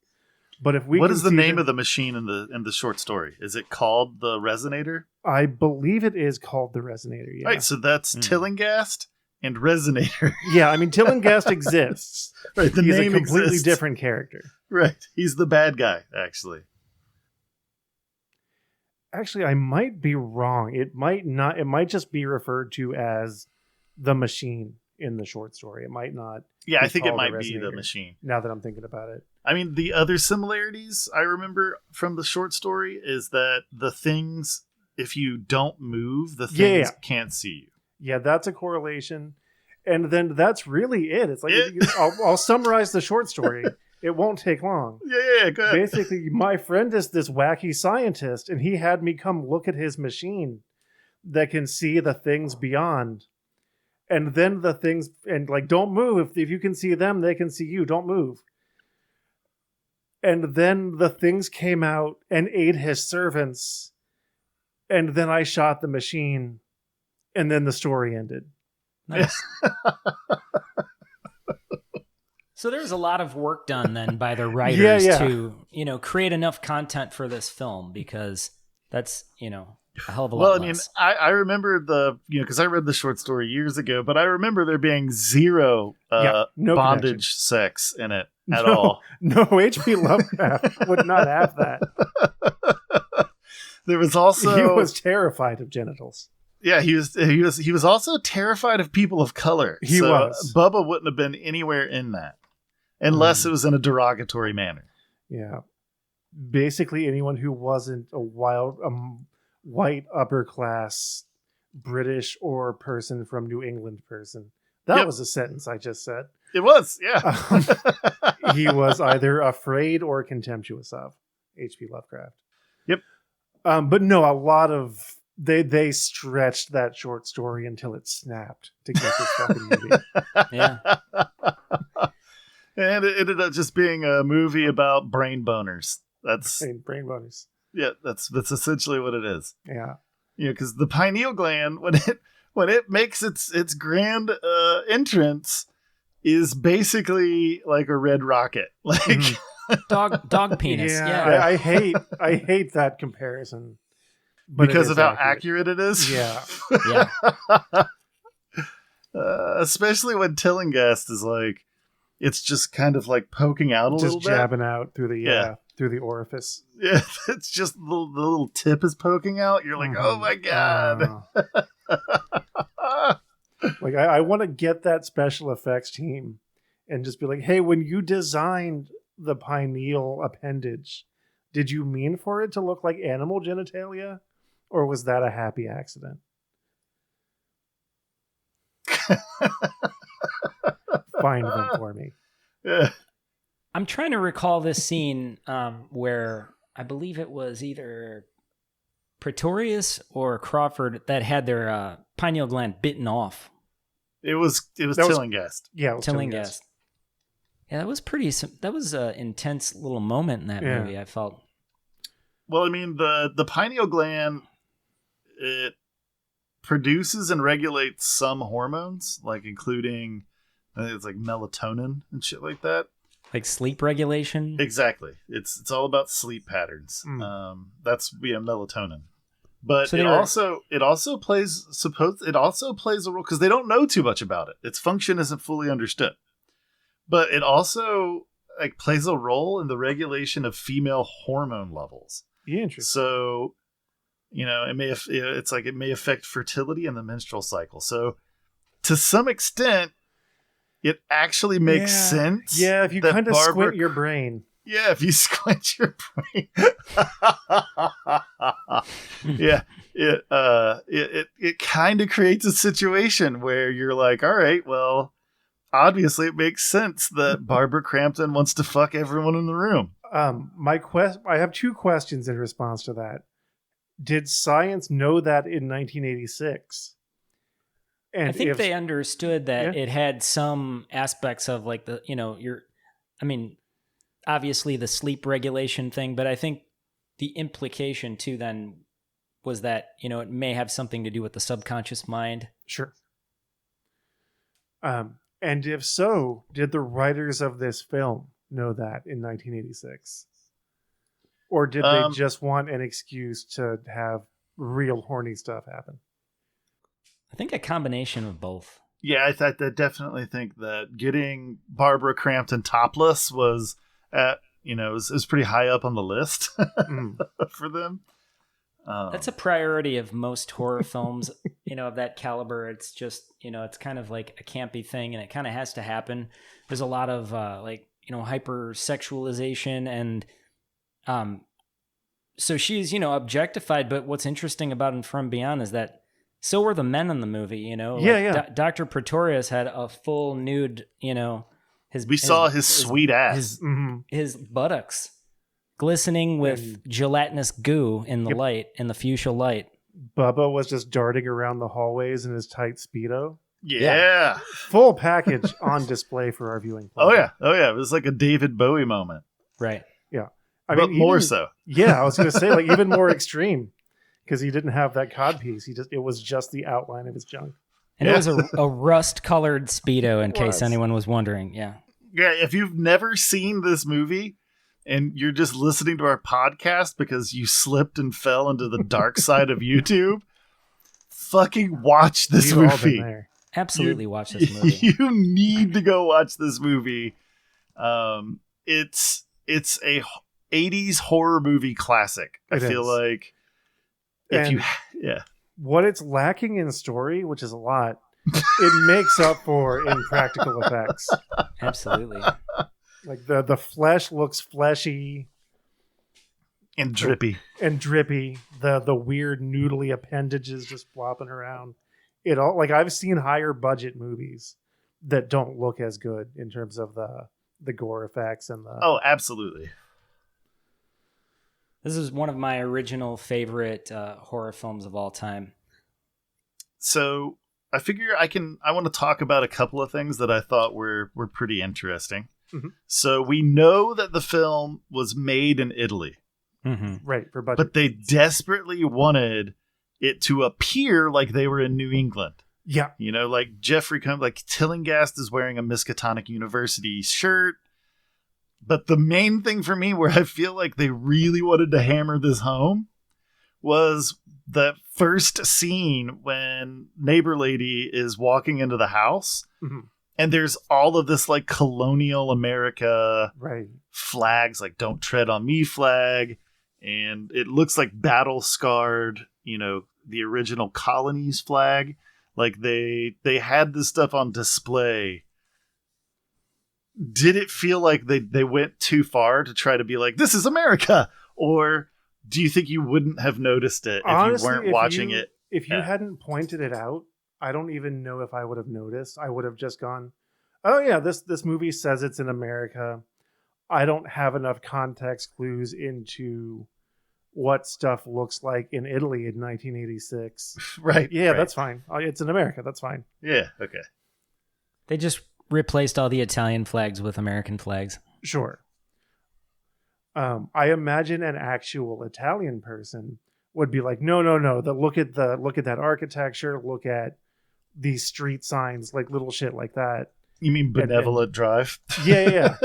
But if we what is the name of the machine in the short story? Is it called the Resonator? I believe it is called the Resonator. Yeah. Right. So that's Tillinghast and Resonator. Yeah, I mean Tillinghast exists. Right. The He's name a completely exists. different character. Right. He's the bad guy, actually. Actually, I might be wrong. It might not. It might just be referred to as the machine in the short story. It might not. Yeah, I think it called might the be the Resonator, machine. now that I'm thinking about it. I mean, the other similarities I remember from the short story is that the things, if you don't move, the things can't see you. Yeah, that's a correlation. And then that's really it. It's like, I'll summarize the short story. It won't take long. Yeah, go ahead. Basically, my friend is this wacky scientist, and he had me come look at his machine that can see the things beyond. And then the things, and like, don't move. If you can see them, they can see you. Don't move. And then the things came out and ate his servants. And then I shot the machine. And then the story ended. Nice. So there's a lot of work done then by the writers to, create enough content for this film, because that's, a hell of a lot less. Well, I mean, I remember because I read the short story years ago, but I remember there being zero no bondage connection. Sex in it at all. No, H.P. Lovecraft would not have that. There was also... He was terrified of genitals. Yeah, he was also terrified of people of color. He was. Bubba wouldn't have been anywhere in that unless it was in a derogatory manner. Yeah. Basically anyone who wasn't a white upper class British or person from New England person. That was a sentence I just said. It was, yeah. He was either afraid or contemptuous of H.P. Lovecraft. Yep. But no, a lot of they stretched that short story until it snapped to get this fucking movie. Yeah. And it ended up just being a movie about brain boners. That's brain boners. Yeah, that's essentially what it is. Yeah. Because the pineal gland, when it makes its grand entrance, is basically like a red rocket. Like dog penis. Yeah. I hate that comparison. But because of how accurate it is. Yeah. Yeah. Especially when Tillinghast is like, it's just kind of like poking out a little bit. Just jabbing out through the orifice. Yeah, it's just the little tip is poking out. You're like, oh my God. Like, I want to get that special effects team and just be like, hey, when you designed the pineal appendage, did you mean for it to look like animal genitalia? Or was that a happy accident? Find them for me. Yeah. I'm trying to recall this scene where I believe it was either Pretorius or Crawford that had their pineal gland bitten off. It was Tillinghast. Yeah, it was Tillinghast. Yeah, that was that was an intense little moment in that movie, I felt. Well, I mean, the pineal gland, it produces and regulates some hormones, like including, I think it's like melatonin and shit like that. Like sleep regulation? Exactly. It's all about sleep patterns. That's melatonin. But so it also plays a role because they don't know too much about it. Its function isn't fully understood. But it also plays a role in the regulation of female hormone levels. Yeah, interesting. So, it may affect fertility and the menstrual cycle. So, to some extent, it actually makes sense. Yeah, if you kind of squint your brain. Yeah, if you squint your brain. Yeah, it kind of creates a situation where you're like, all right, well, obviously it makes sense that Barbara Crampton wants to fuck everyone in the room. I have two questions in response to that. Did science know that in 1986? And I think they understood that it had some aspects of like obviously the sleep regulation thing, but I think the implication too then was that, it may have something to do with the subconscious mind. Sure. And if so, did the writers of this film know that in 1986? Or did they just want an excuse to have real horny stuff happen? I think a combination of both. Yeah, I definitely think that getting Barbara Crampton topless was was pretty high up on the list for them. That's a priority of most horror films, of that caliber. It's just, it's kind of like a campy thing, and it kind of has to happen. There's a lot of hypersexualization, and so she's, objectified. But what's interesting about And From Beyond is that so were the men in the movie. Yeah. Dr. Pretorius had a full nude. We saw his sweet ass, his buttocks glistening with gelatinous goo in the light, in the fuchsia light. Bubba was just darting around the hallways in his tight Speedo. Yeah. Full package on display for our viewing pleasure. Oh yeah. It was like a David Bowie moment. Right. Yeah. But more so. Yeah, I was going to say, like, even more extreme, because he didn't have that codpiece. It was just the outline of his junk. And it was a rust-colored Speedo, in case anyone was wondering. Yeah. Yeah, if you've never seen this movie and you're just listening to our podcast because you slipped and fell into the dark side of YouTube, fucking watch this movie. Absolutely watch this movie. You need to go watch this movie. It's a 80s horror movie classic. I feel like what it's lacking in story, which is a lot, it makes up for in practical effects. Absolutely. Like the flesh looks fleshy and drippy. The weird noodly appendages just flopping around. It all, like, I've seen higher budget movies that don't look as good in terms of the gore effects and the... Oh, absolutely. This is one of my original favorite horror films of all time. So I figure I want to talk about a couple of things that I thought were pretty interesting. Mm-hmm. So we know that the film was made in Italy. Mm-hmm. Right, for budget. But they desperately wanted it to appear like they were in New England. Yeah. Like Jeffrey comes, like Tillinghast is wearing a Miskatonic University shirt. But the main thing for me where I feel like they really wanted to hammer this home was the first scene when Neighbor Lady is walking into the house. Mm-hmm. And there's all of this like colonial America flags, like "Don't Tread on Me" flag. And it looks like battle scarred, the original colonies flag. Like they had this stuff on display. Did it feel like they went too far to try to be like, this is America? Or do you think you wouldn't have noticed it if you weren't watching it? If you hadn't pointed it out, I don't even know if I would have noticed. I would have just gone, oh yeah, this movie says it's in America. I don't have enough context clues into what stuff looks like in Italy in 1986. Right. Yeah, that's fine. It's in America. That's fine. Yeah, okay. They just replaced all the Italian flags with American flags. Sure. I imagine an actual Italian person would be like, no. Look at that architecture. Look at these street signs, like little shit like that. You mean Benevolent Drive? Yeah.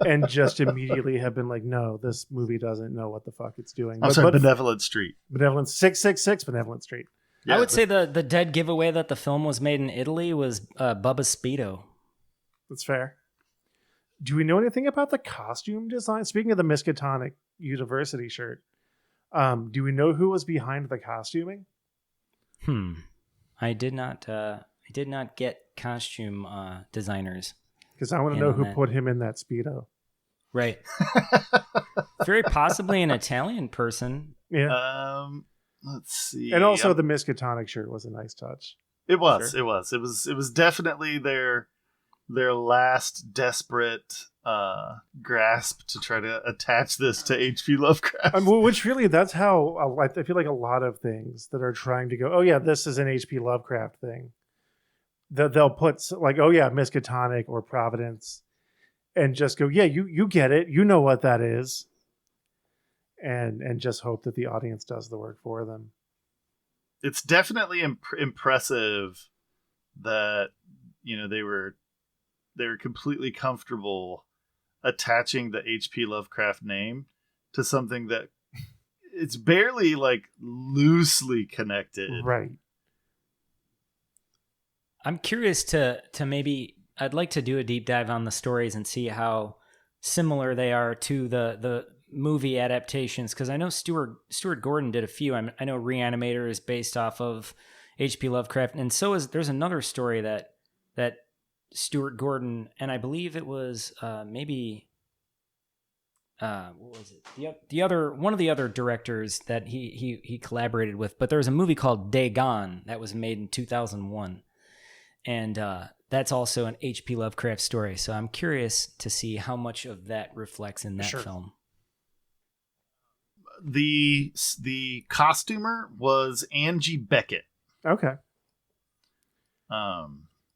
And just immediately have been like, no, this movie doesn't know what the fuck it's doing. I'm sorry, Benevolent Street. Benevolent 666 Benevolent Street. Yeah, I would say the dead giveaway that the film was made in Italy was Bubba's Speedo. That's fair. Do we know anything about the costume design? Speaking of the Miskatonic University shirt, do we know who was behind the costuming? I did not get costume designers. Because I want to know who put him in that Speedo. Right. Very possibly an Italian person. Yeah. Let's see. And also the Miskatonic shirt was a nice touch. It was. Sure. It was definitely their last desperate grasp to try to attach this to H.P. Lovecraft. Which really, that's how I feel like a lot of things that are trying to go, oh yeah, this is an H.P. Lovecraft thing. They'll put like, oh yeah, Miskatonic or Providence, and just go, yeah, you get it, you know what that is, and just hope that the audience does the work for them. It's definitely impressive that they were completely comfortable attaching the H.P. Lovecraft name to something that it's barely like loosely connected. Right. I'm curious to maybe, I'd like to do a deep dive on the stories and see how similar they are to the movie adaptations, because I know Stewart Gordon did a few. I know Reanimator is based off of H.P. Lovecraft, and there's another story that Stewart Gordon, and I believe it was maybe what was it? The other one of the other directors that he collaborated with, but there was a movie called Day Gone that was made in 2001. And that's also an H.P. Lovecraft story. So I'm curious to see how much of that reflects in that film. The costumer was Angie Beckett. Okay.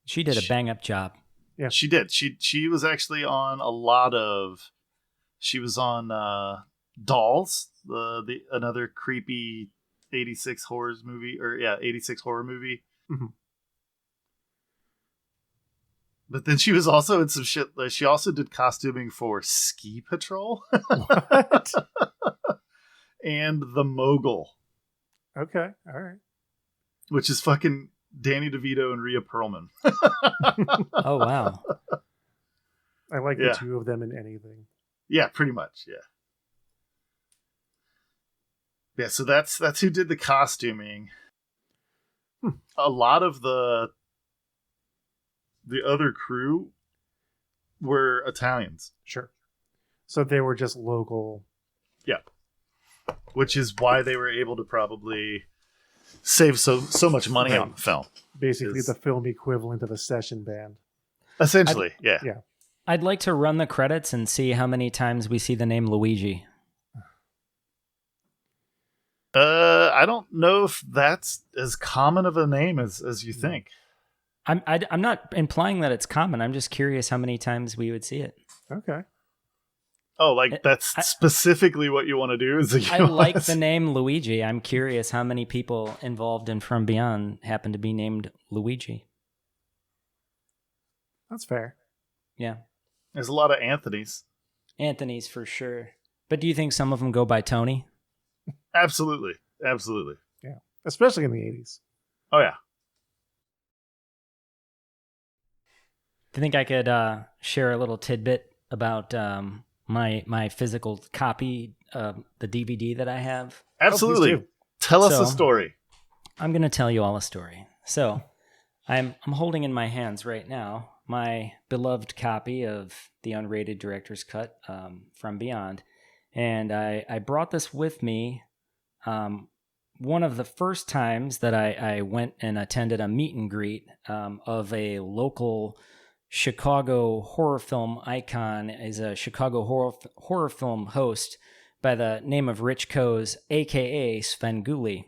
She did a bang-up job. Yeah, she did. She was actually on a lot of. She was on Dolls, another creepy 86 horror movie, 86 horror movie. Mm-hmm. But then she was also in some shit. She also did costuming for Ski Patrol. What? And The Mogul. Okay, all right. Which is fucking Danny DeVito and Rhea Perlman. Oh, wow. I like the two of them in anything. Yeah, pretty much, yeah. Yeah, so that's who did the costuming. A lot of the other crew were Italians. Sure. So they were just local. Yeah. Which is why they were able to probably save so much money on the film. Basically the film equivalent of a session band. Essentially, yeah. I'd like to run the credits and see how many times we see the name Luigi. I don't know if that's as common of a name as you think. I'm not implying that it's common. I'm just curious how many times we would see it. Okay. Oh, that's specifically what you want to do? I like the name Luigi. I'm curious how many people involved in From Beyond happen to be named Luigi. That's fair. Yeah. There's a lot of Anthony's. Anthony's for sure. But do you think some of them go by Tony? Absolutely. Absolutely. Yeah. Especially in the 80s. Oh, yeah. Do you think I could share a little tidbit about my physical copy of the DVD that I have? Absolutely. Tell us a story. I'm going to tell you all a story. So I'm holding in my hands right now my beloved copy of the unrated director's cut From Beyond. And I brought this with me one of the first times that I went and attended a meet and greet of a local Chicago horror film icon, is a Chicago horror film host by the name of Rich Coase, a.k.a. Svengoolie.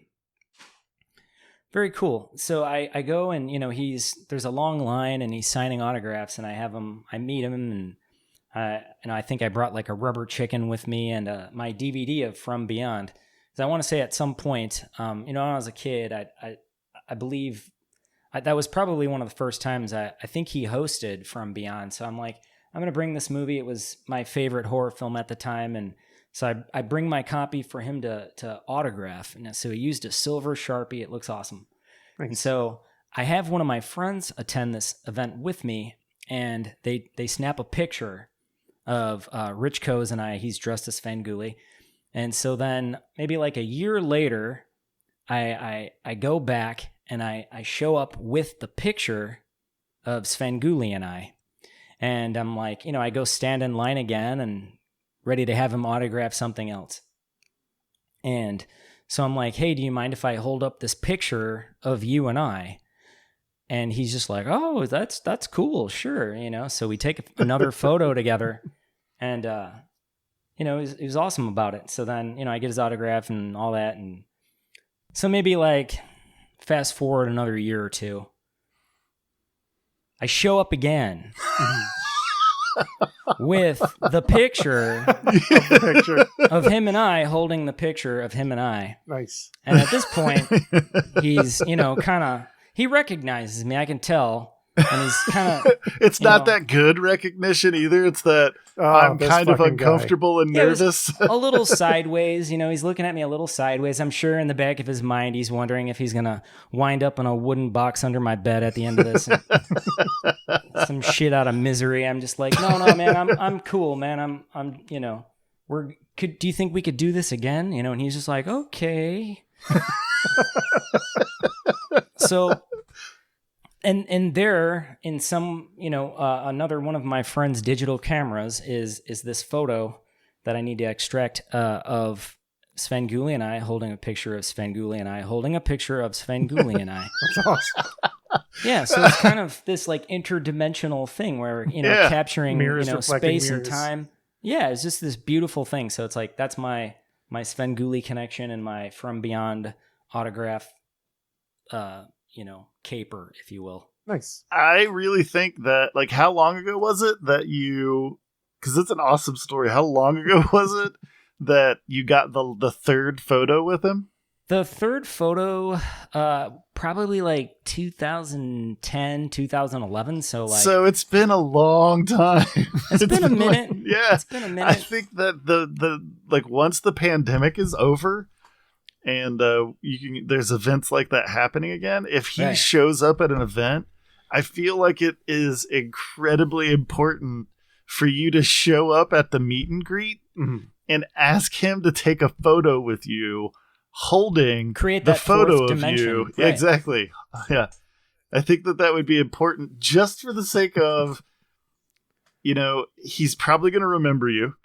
Very cool. So I go and, there's a long line and he's signing autographs and I meet him and I think I brought like a rubber chicken with me and my DVD of From Beyond. Because I want to say at some point, when I was a kid, I believe that was probably one of the first times I think he hosted From Beyond. So I'm like, I'm going to bring this movie. It was my favorite horror film at the time. And so I bring my copy for him to autograph. And so he used a silver Sharpie. It looks awesome. Nice. And so I have one of my friends attend this event with me, and they snap a picture of Rich Coase and I. He's dressed as Svengoolie. And so then maybe like a year later, I go back and I show up with the picture of Svengoolie and I. And I'm like, I go stand in line again and ready to have him autograph something else. And so I'm like, hey, do you mind if I hold up this picture of you and I? And he's just like, oh, that's cool. Sure. So we take another photo together and, he was awesome about it. So then, I get his autograph and all that. And so maybe like fast forward another year or two, I show up again with the picture of him and I holding the picture of him and I. Nice. And at this point, he's, he recognizes me. I can tell. And he's kind of... It's not that good recognition either. It's that I'm kind of uncomfortable and nervous. A little sideways. He's looking at me a little sideways. I'm sure in the back of his mind, he's wondering if he's going to wind up in a wooden box under my bed at the end of this. Some shit out of misery. I'm just like, no, man, I'm cool, man. Do you think we could do this again? And he's just like, okay. So... And there, in some, another one of my friend's digital cameras is this photo that I need to extract of Svengoolie and I holding a picture of Svengoolie and I holding a picture of Svengoolie and I. That's awesome. Yeah, so it's kind of this like interdimensional thing where, capturing, space and time. Yeah, it's just this beautiful thing. So it's like, that's my Svengoolie connection and my From Beyond autograph, caper, if you will. Nice. I really think that, like, how long ago was it that you, because it's an awesome story, how long ago was it that you got the third photo with him? The third photo, probably like 2010, 2011. So it's been a long time. It's been a minute. It's been a minute. I think that the once the pandemic is over, and there's events like that happening again. If he shows up at an event, I feel like it is incredibly important for you to show up at the meet and greet and ask him to take a photo with you, holding the photo of you. Right. Exactly. Yeah, I think that would be important just for the sake of, he's probably going to remember you.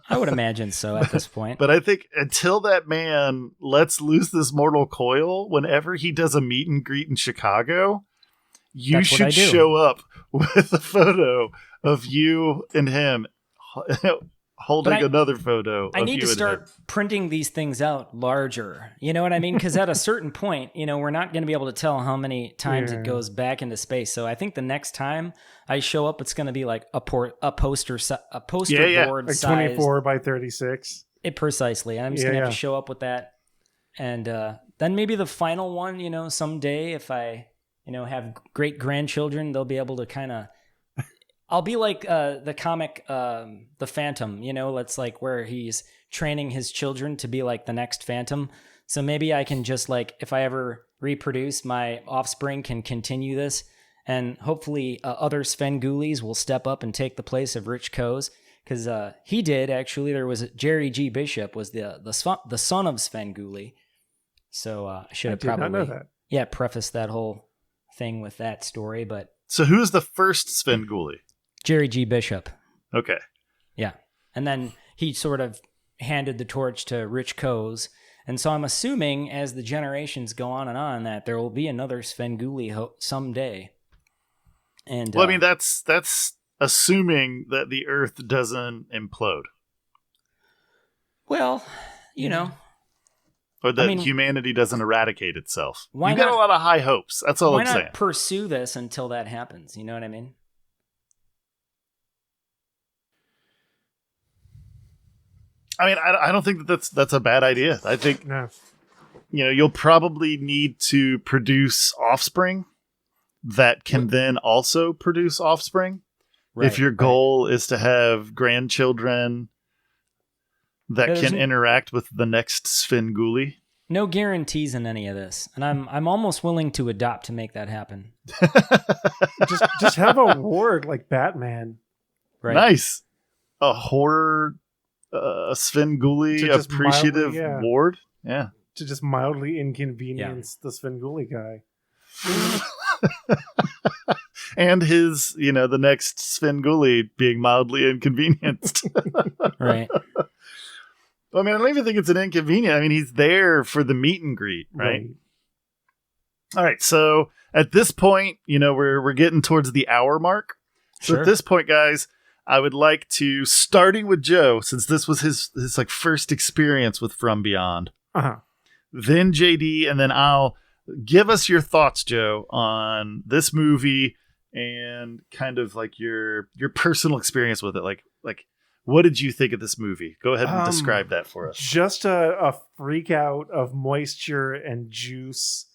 I would imagine so at this point. But I think until that man lets loose this mortal coil, whenever he does a meet and greet in Chicago, you should show up with a photo of you and him holding another photo. I need to start printing these things out larger. You know what I mean? Because at a certain point, we're not going to be able to tell how many times it goes back into space. So I think the next time I show up, it's going to be like a poster board, like 24 by 36. Precisely. I'm just going to have to show up with that, and then maybe the final one. Someday, if I have great grandchildren, they'll be able to kind of. I'll be like the comic, The Phantom, that's like where he's training his children to be like the next Phantom. So maybe I can just like, if I ever reproduce, my offspring can continue this. And hopefully other Svengoolies will step up and take the place of Rich Coase. Because he did, actually. There was Jerry G. Bishop was the son of Svengoolie. So I should have probably not know that. Prefaced that whole thing with that story. But so who's the first Svengoolie? Jerry G. Bishop. Okay. Yeah. And then he sort of handed the torch to Rich Coase. And so I'm assuming as the generations go on and on that there will be another Svengoolie someday. And well, I mean, that's assuming that the Earth doesn't implode. Well, Or that humanity doesn't eradicate itself. You got a lot of high hopes. That's all I'm saying. Why not pursue this until that happens? You know what I mean? I mean, I don't think that's a bad idea. I think, you'll probably need to produce offspring that can then also produce offspring. Right, if your goal is to have grandchildren that can interact with the next Svengoolie. No guarantees in any of this. And I'm almost willing to adopt to make that happen. just have a ward like Batman. Right. Nice. A horror... Svengoolie appreciative ward, to just mildly inconvenience the Svengoolie guy, and his, the next Svengoolie being mildly inconvenienced. Right. I mean, I don't even think it's an inconvenience. I mean, he's there for the meet and greet, right? All right. So at this point, we're getting towards the hour mark. So at this point, guys, I would like to, starting with Joe, since this was his like first experience with From Beyond, then JD, and then I'll give us your thoughts, Joe, on this movie and kind of like your personal experience with it. Like what did you think of this movie? Go ahead and describe that for us. Just a freak out of moisture and juice.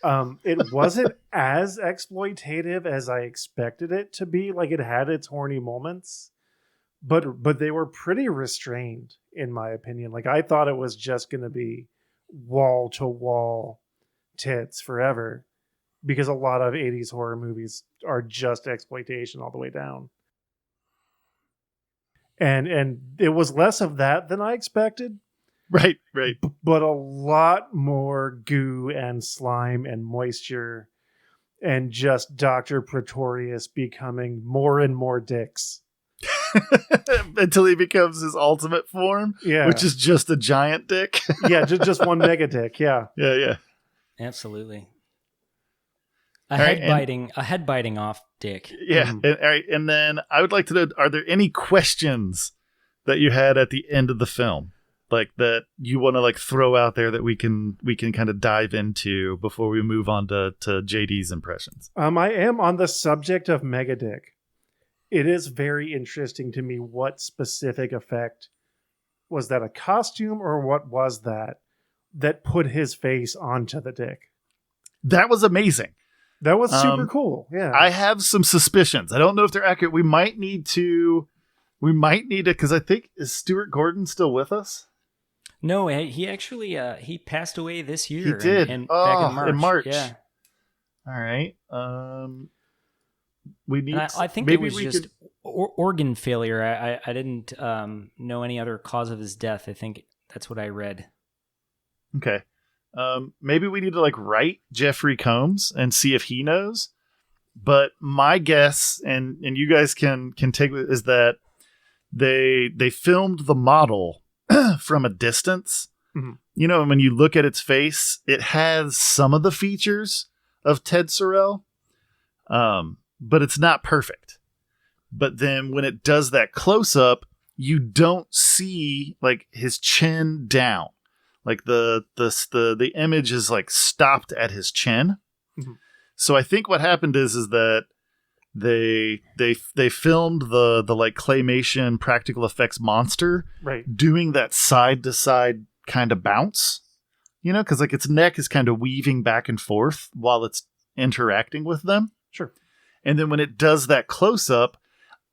It wasn't as exploitative as I expected it to be. Like, it had its horny moments, but they were pretty restrained, in my opinion. Like, I thought it was just going to be wall to wall tits forever, because a lot of 80s horror movies are just exploitation all the way down. And it was less of that than I expected. Right. But a lot more goo and slime and moisture and just Dr. Pretorius becoming more and more dicks. Until he becomes his ultimate form, which is just a giant dick. Yeah, just one mega dick, yeah. Yeah. Absolutely. A head biting off dick. Yeah. Mm-hmm. All right. And then I would like to know, are there any questions that you had at the end of the film? Like that you want to like throw out there that we can kind of dive into before we move on to JD's impressions? I am on the subject of mega dick. It is very interesting to me what specific effect was that, a costume or what was that put his face onto the dick? That was amazing. That was super cool. Yeah. I have some suspicions. I don't know if they're accurate. We might need to, because I think, is Stewart Gordon still with us? No, he actually he passed away this year. He did. Back in March. Yeah. All right. We need. I think it was just organ failure. I didn't know any other cause of his death. I think that's what I read. Okay. Maybe we need to like write Jeffrey Combs and see if he knows. But my guess, and you guys can take it, is that they filmed the model from a distance. Mm-hmm. You know, when you look at its face, it has some of the features of Ted Sorrell, but it's not perfect. But then when it does that close up, you don't see like his chin down. Like the image is like stopped at his chin. Mm-hmm. So I think what happened is that they filmed the like claymation practical effects monster doing that side to side kind of bounce, you know, because like its neck is kind of weaving back and forth while it's interacting with them. Sure. And then when it does that close up,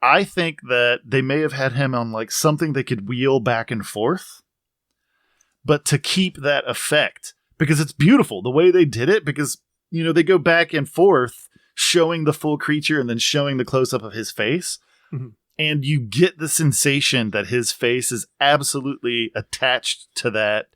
I think that they may have had him on like something they could wheel back and forth, but to keep that effect, because it's beautiful the way they did it, because, you know, they go back and forth showing the full creature and then showing the close up of his face. Mm-hmm. And you get the sensation that his face is absolutely attached to that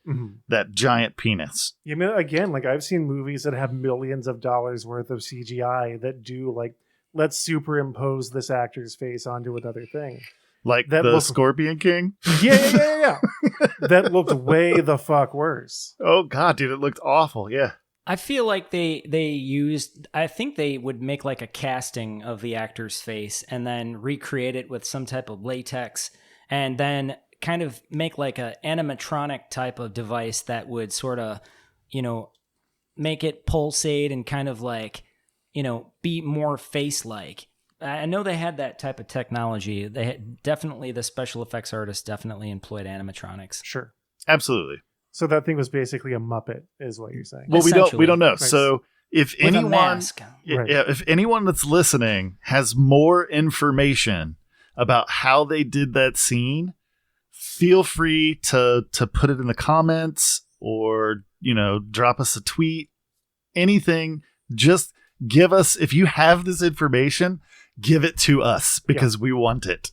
giant penis. You know, again, like I've seen movies that have millions of dollars worth of CGI that do like, let's superimpose this actor's face onto another thing. Like the Scorpion King? Yeah. That looked way the fuck worse. Oh, God, dude, it looked awful. Yeah. I feel like they used, I think they would make like a casting of the actor's face and then recreate it with some type of latex and then kind of make like a animatronic type of device that would sort of, you know, make it pulsate and kind of like, you know, be more face-like. I know they had that type of technology. They had, definitely, the special effects artists definitely employed animatronics. Sure. Absolutely. So that thing was basically a Muppet, is what you're saying. Well, we don't know. Right. So if with anyone, a mask. If anyone that's listening has more information about how they did that scene, feel free to put it in the comments or, you know, drop us a tweet. Anything. Just give us, if you have this information, give it to us because we want it.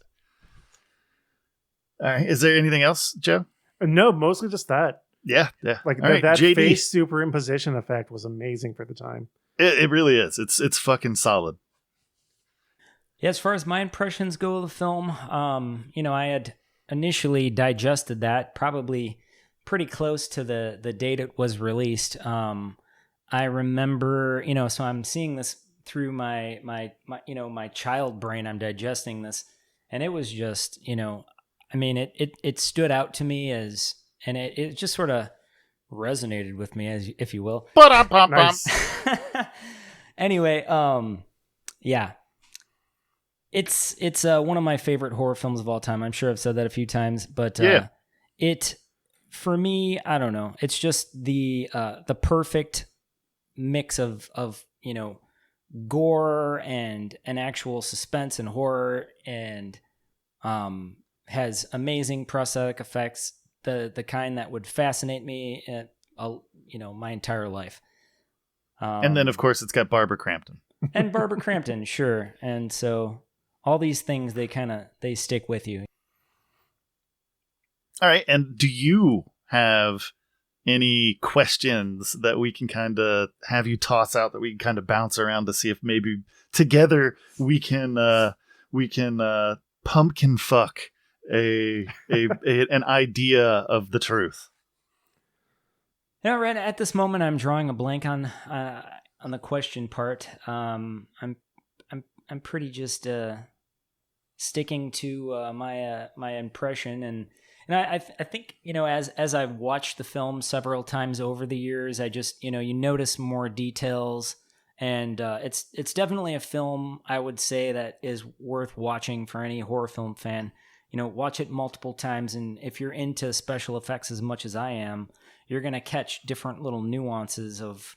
All right. Is there anything else, Joe? No, mostly just that. Yeah. Like that JD. Face superimposition effect was amazing for the time. It really is. It's fucking solid. Yeah, as far as my impressions go of the film, you know, I had initially digested that probably pretty close to the date it was released. I remember, you know, so I'm seeing this through my you know, my child brain. I'm digesting this, and it was just, you know, I mean, it stood out to me as, and it just sort of resonated with me, as if you will. Nice. Anyway, yeah. It's one of my favorite horror films of all time. I'm sure I've said that a few times, but it, for me, I don't know. It's just the perfect mix of gore and an actual suspense and horror, and has amazing prosthetic effects, the kind that would fascinate me my entire life. And then, of course, it's got Barbara Crampton. And Barbara Crampton, sure. And so all these things, they stick with you. All right. And do you have any questions that we can kind of have you toss out, that we can kind of bounce around to see if maybe together we can pumpkin fuck an idea of the truth? Yeah, right at this moment, I'm drawing a blank on the question part. I'm pretty just sticking to my impression, and I think as I've watched the film several times over the years, I just you notice more details, and it's definitely a film I would say that is worth watching for any horror film fan. Watch it multiple times, and if you're into special effects as much as I am, you're gonna catch different little nuances of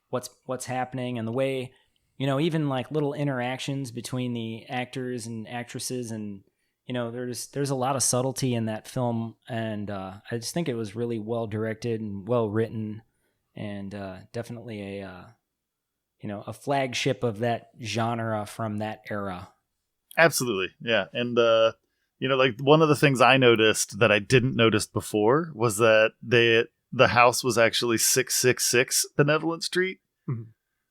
what's happening, and the way even like little interactions between the actors and actresses, and there's a lot of subtlety in that film, and I just think it was really well directed and well written, and definitely a flagship of that genre from that era. Absolutely, yeah. And like one of the things I noticed that I didn't notice before was that the house was actually 666 Benevolent Street, mm-hmm.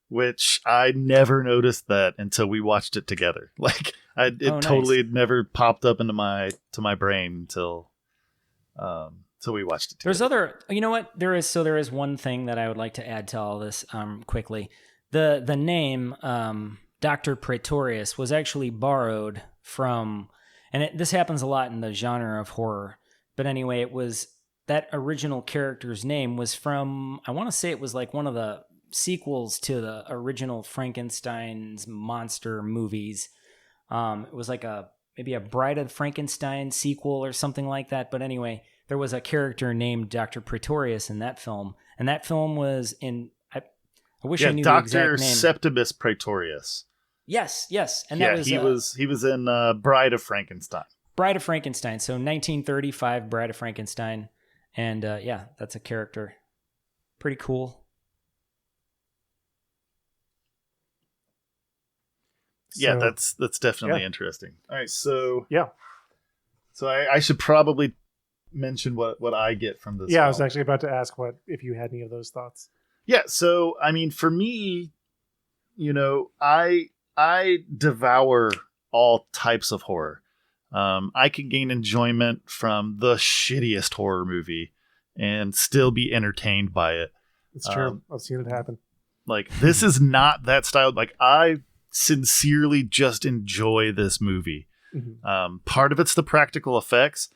which I never noticed that until we watched it together. Like it totally never popped up into my brain until we watched it together. There is one thing that I would like to add to all this quickly. The name Dr. Pretorius was actually borrowed from, and this happens a lot in the genre of horror, but anyway, it was that original character's name was from, I want to say it was like one of the sequels to the original Frankenstein's monster movies. It was like maybe a Bride of Frankenstein sequel or something like that. But anyway, there was a character named Dr. Pretorius in that film, and that film was in, I wish I knew the exact name. Dr. Septimus Pretorius. Yes, and that was he was in Bride of Frankenstein. Bride of Frankenstein. So 1935 Bride of Frankenstein, and that's a character. Pretty cool. Yeah, that's definitely interesting. All right, so I should probably mention what I get from this. Yeah, film. I was actually about to ask if you had any of those thoughts. Yeah, so I mean, for me, I devour all types of horror. I can gain enjoyment from the shittiest horror movie and still be entertained by it. It's true. I've seen it happen. Like, this is not that style. Like, I sincerely just enjoy this movie. Mm-hmm. Part of it's the practical effects.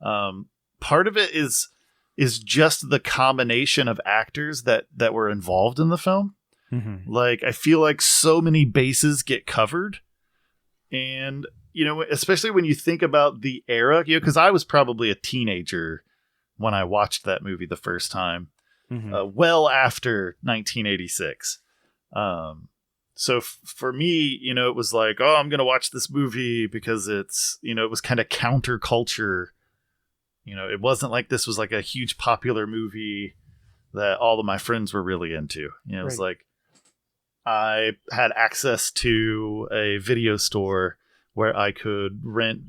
Part of it is just the combination of actors that were involved in the film. Mm-hmm. Like, I feel like so many bases get covered, and especially when you think about the era, because I was probably a teenager when I watched that movie the first time, mm-hmm. Well after 1986. So for me, it was like, oh, I'm going to watch this movie because it's, it was kind of counterculture. It wasn't like this was like a huge popular movie that all of my friends were really into. It was like I had access to a video store where I could rent,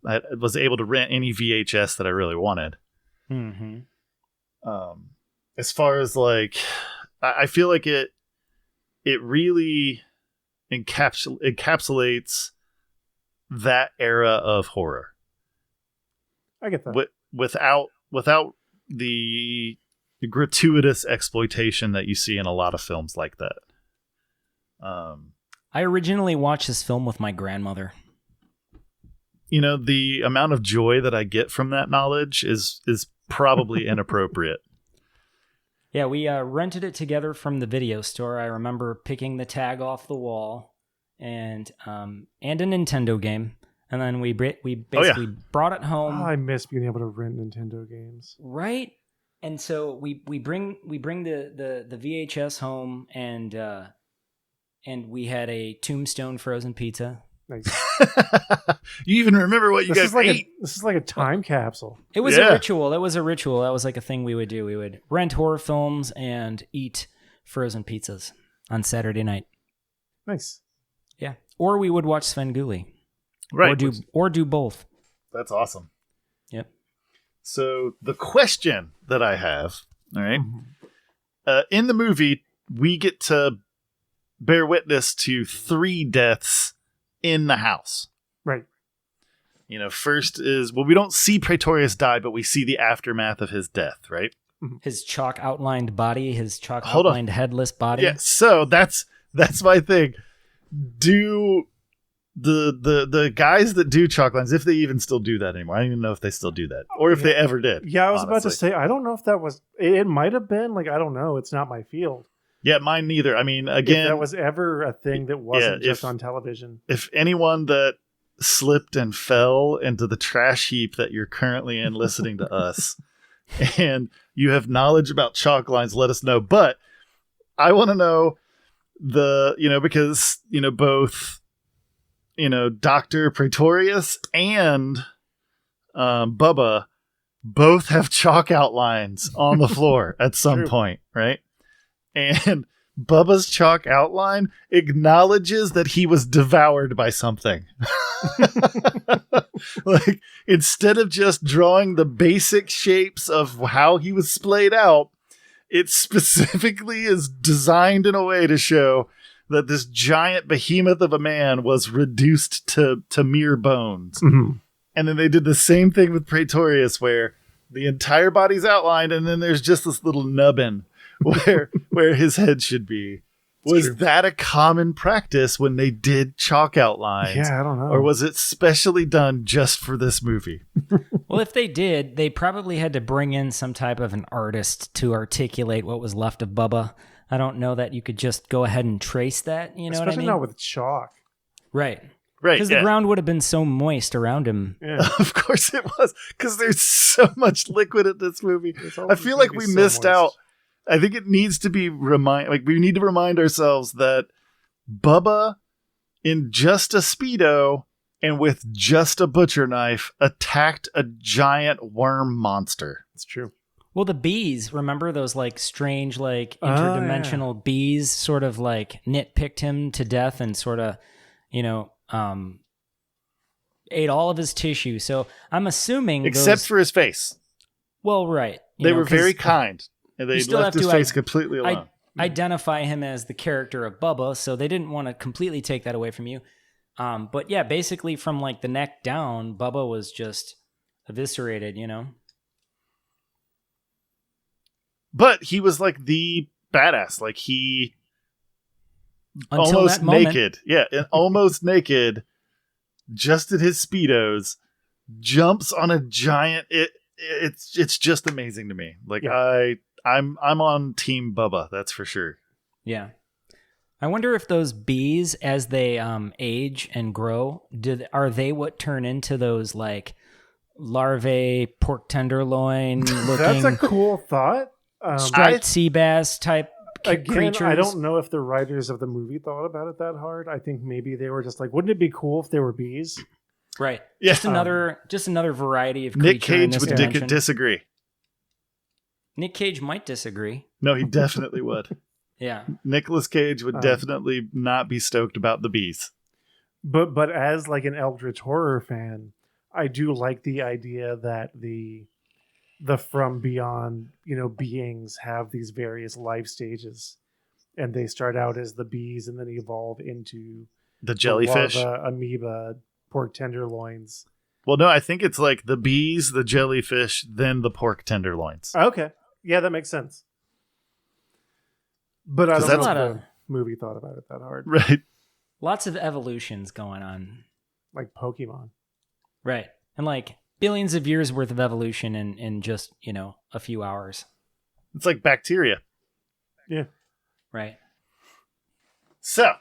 I was able to rent any VHS that I really wanted. Mm-hmm. As far as like, I feel like it really encapsulates that era of horror. I get that. Without the gratuitous exploitation that you see in a lot of films like that. I originally watched this film with my grandmother. The amount of joy that I get from that knowledge is probably inappropriate. Yeah, we rented it together from the video store. I remember picking the tag off the wall and a Nintendo game. And then we basically brought it home. Oh, I miss being able to rent Nintendo games. Right? And so we bring the VHS home, and we had a Tombstone frozen pizza. Nice. You even remember what you guys ate? This is like a time capsule. It was a ritual. It was a ritual. That was like a thing we would do. We would rent horror films and eat frozen pizzas on Saturday night. Nice. Yeah. Or we would watch Svengoolie. Right. Or do both. That's awesome. Yep. So the question that I have, all right, in the movie, we get to bear witness to 3 deaths in the house. Right. You know, first is, we don't see Pretorius die, but we see the aftermath of his death, right? His chalk outlined body, his chalk outlined headless body. Yeah, so that's my thing. Do the guys that do chalk lines, if they even still do that anymore, I don't even know if they still do that, or if they ever did. Yeah, I was about to say, I don't know if that was, it might have been, like, I don't know, it's not my field. Yeah, mine neither. I mean, again, if that was ever a thing that wasn't just on television. If anyone that slipped and fell into the trash heap that you're currently in listening to us, and you have knowledge about chalk lines, let us know. But I want to know because, both, Dr. Pretorius and Bubba both have chalk outlines on the floor at some point, right? And Bubba's chalk outline acknowledges that he was devoured by something. Like, instead of just drawing the basic shapes of how he was splayed out, it specifically is designed in a way to show that this giant behemoth of a man was reduced to mere bones. Mm-hmm. And then they did the same thing with Pretorius, where the entire body's outlined, and then there's just this little nubbin where his head should be. Was that a common practice when they did chalk outlines? Yeah, I don't know. Or was it specially done just for this movie? Well, if they did, they probably had to bring in some type of an artist to articulate what was left of Bubba. I don't know that you could just go ahead and trace that. You know what I mean? Especially not with chalk. Right. Right. Because the ground would have been so moist around him. Yeah. Of course it was. Because there's so much liquid in this movie. I feel like we missed out. I think it needs to be we need to remind ourselves that Bubba, in just a Speedo and with just a butcher knife, attacked a giant worm monster. It's true. Well, the bees, remember those like strange, like interdimensional bees sort of like nitpicked him to death and sort of, ate all of his tissue. So I'm assuming except for his face. Well, right. They were very kind. And they left his face completely alone. Identify him as the character of Bubba, so they didn't want to completely take that away from you. But yeah, basically from like the neck down, Bubba was just eviscerated, But he was like the badass. Like he until almost that moment. naked. Yeah, and almost naked, just in his Speedos, jumps on a giant. It's just amazing to me. Like I'm on Team Bubba, that's for sure. Yeah. I wonder if those bees, as they age and grow, are they what turn into those like larvae pork tenderloin looking? That's a cool thought. Striped sea bass type creatures. I don't know if the writers of the movie thought about it that hard. I think maybe they were just like, wouldn't it be cool if they were bees? Right. Yeah. Just another variety of Nick creature in Cage this would dimension. disagree. Nick Cage might disagree. No, he definitely would. Yeah. Nicolas Cage would definitely not be stoked about the bees. But as like an Eldritch horror fan, I do like the idea that the from beyond, beings have these various life stages, and they start out as the bees and then evolve into the jellyfish, the larva, amoeba, pork tenderloins. Well, no, I think it's like the bees, the jellyfish, then the pork tenderloins. Okay. Yeah, that makes sense. But I don't know if the movie thought about it that hard. Right. Lots of evolutions going on. Like Pokemon. Right. And like billions of years worth of evolution in just, a few hours. It's like bacteria. Yeah. Right. So,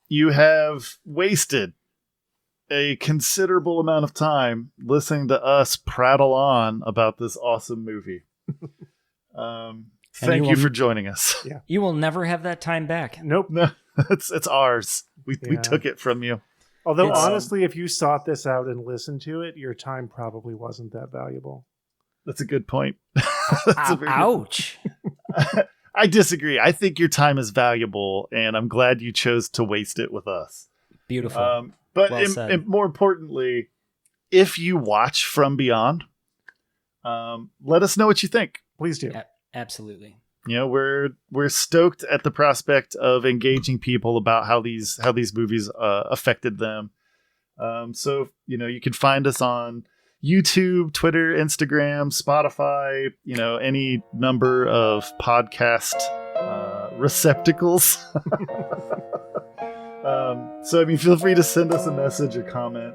you have wasted a considerable amount of time listening to us prattle on about this awesome movie. Thank you for joining us. Yeah. You will never have that time back. Nope. No, it's ours. We took it from you. Although, honestly, if you sought this out and listened to it, your time probably wasn't that valuable. That's a good point. Ouch. I disagree. I think your time is valuable, and I'm glad you chose to waste it with us. Beautiful. But Well more importantly, if you watch From Beyond, let us know what you think. Please do. Absolutely. You know, we're stoked at the prospect of engaging people about how these movies affected them. So, you know, you can find us on YouTube, Twitter, Instagram, Spotify, you know, any number of podcast receptacles. So, I mean, feel free to send us a message or comment.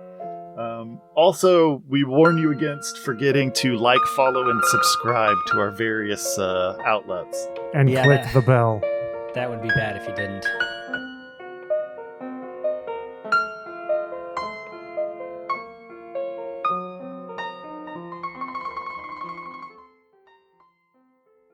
Also, we warn you against forgetting to like, follow, and subscribe to our various outlets. And click the bell. That would be bad if you didn't.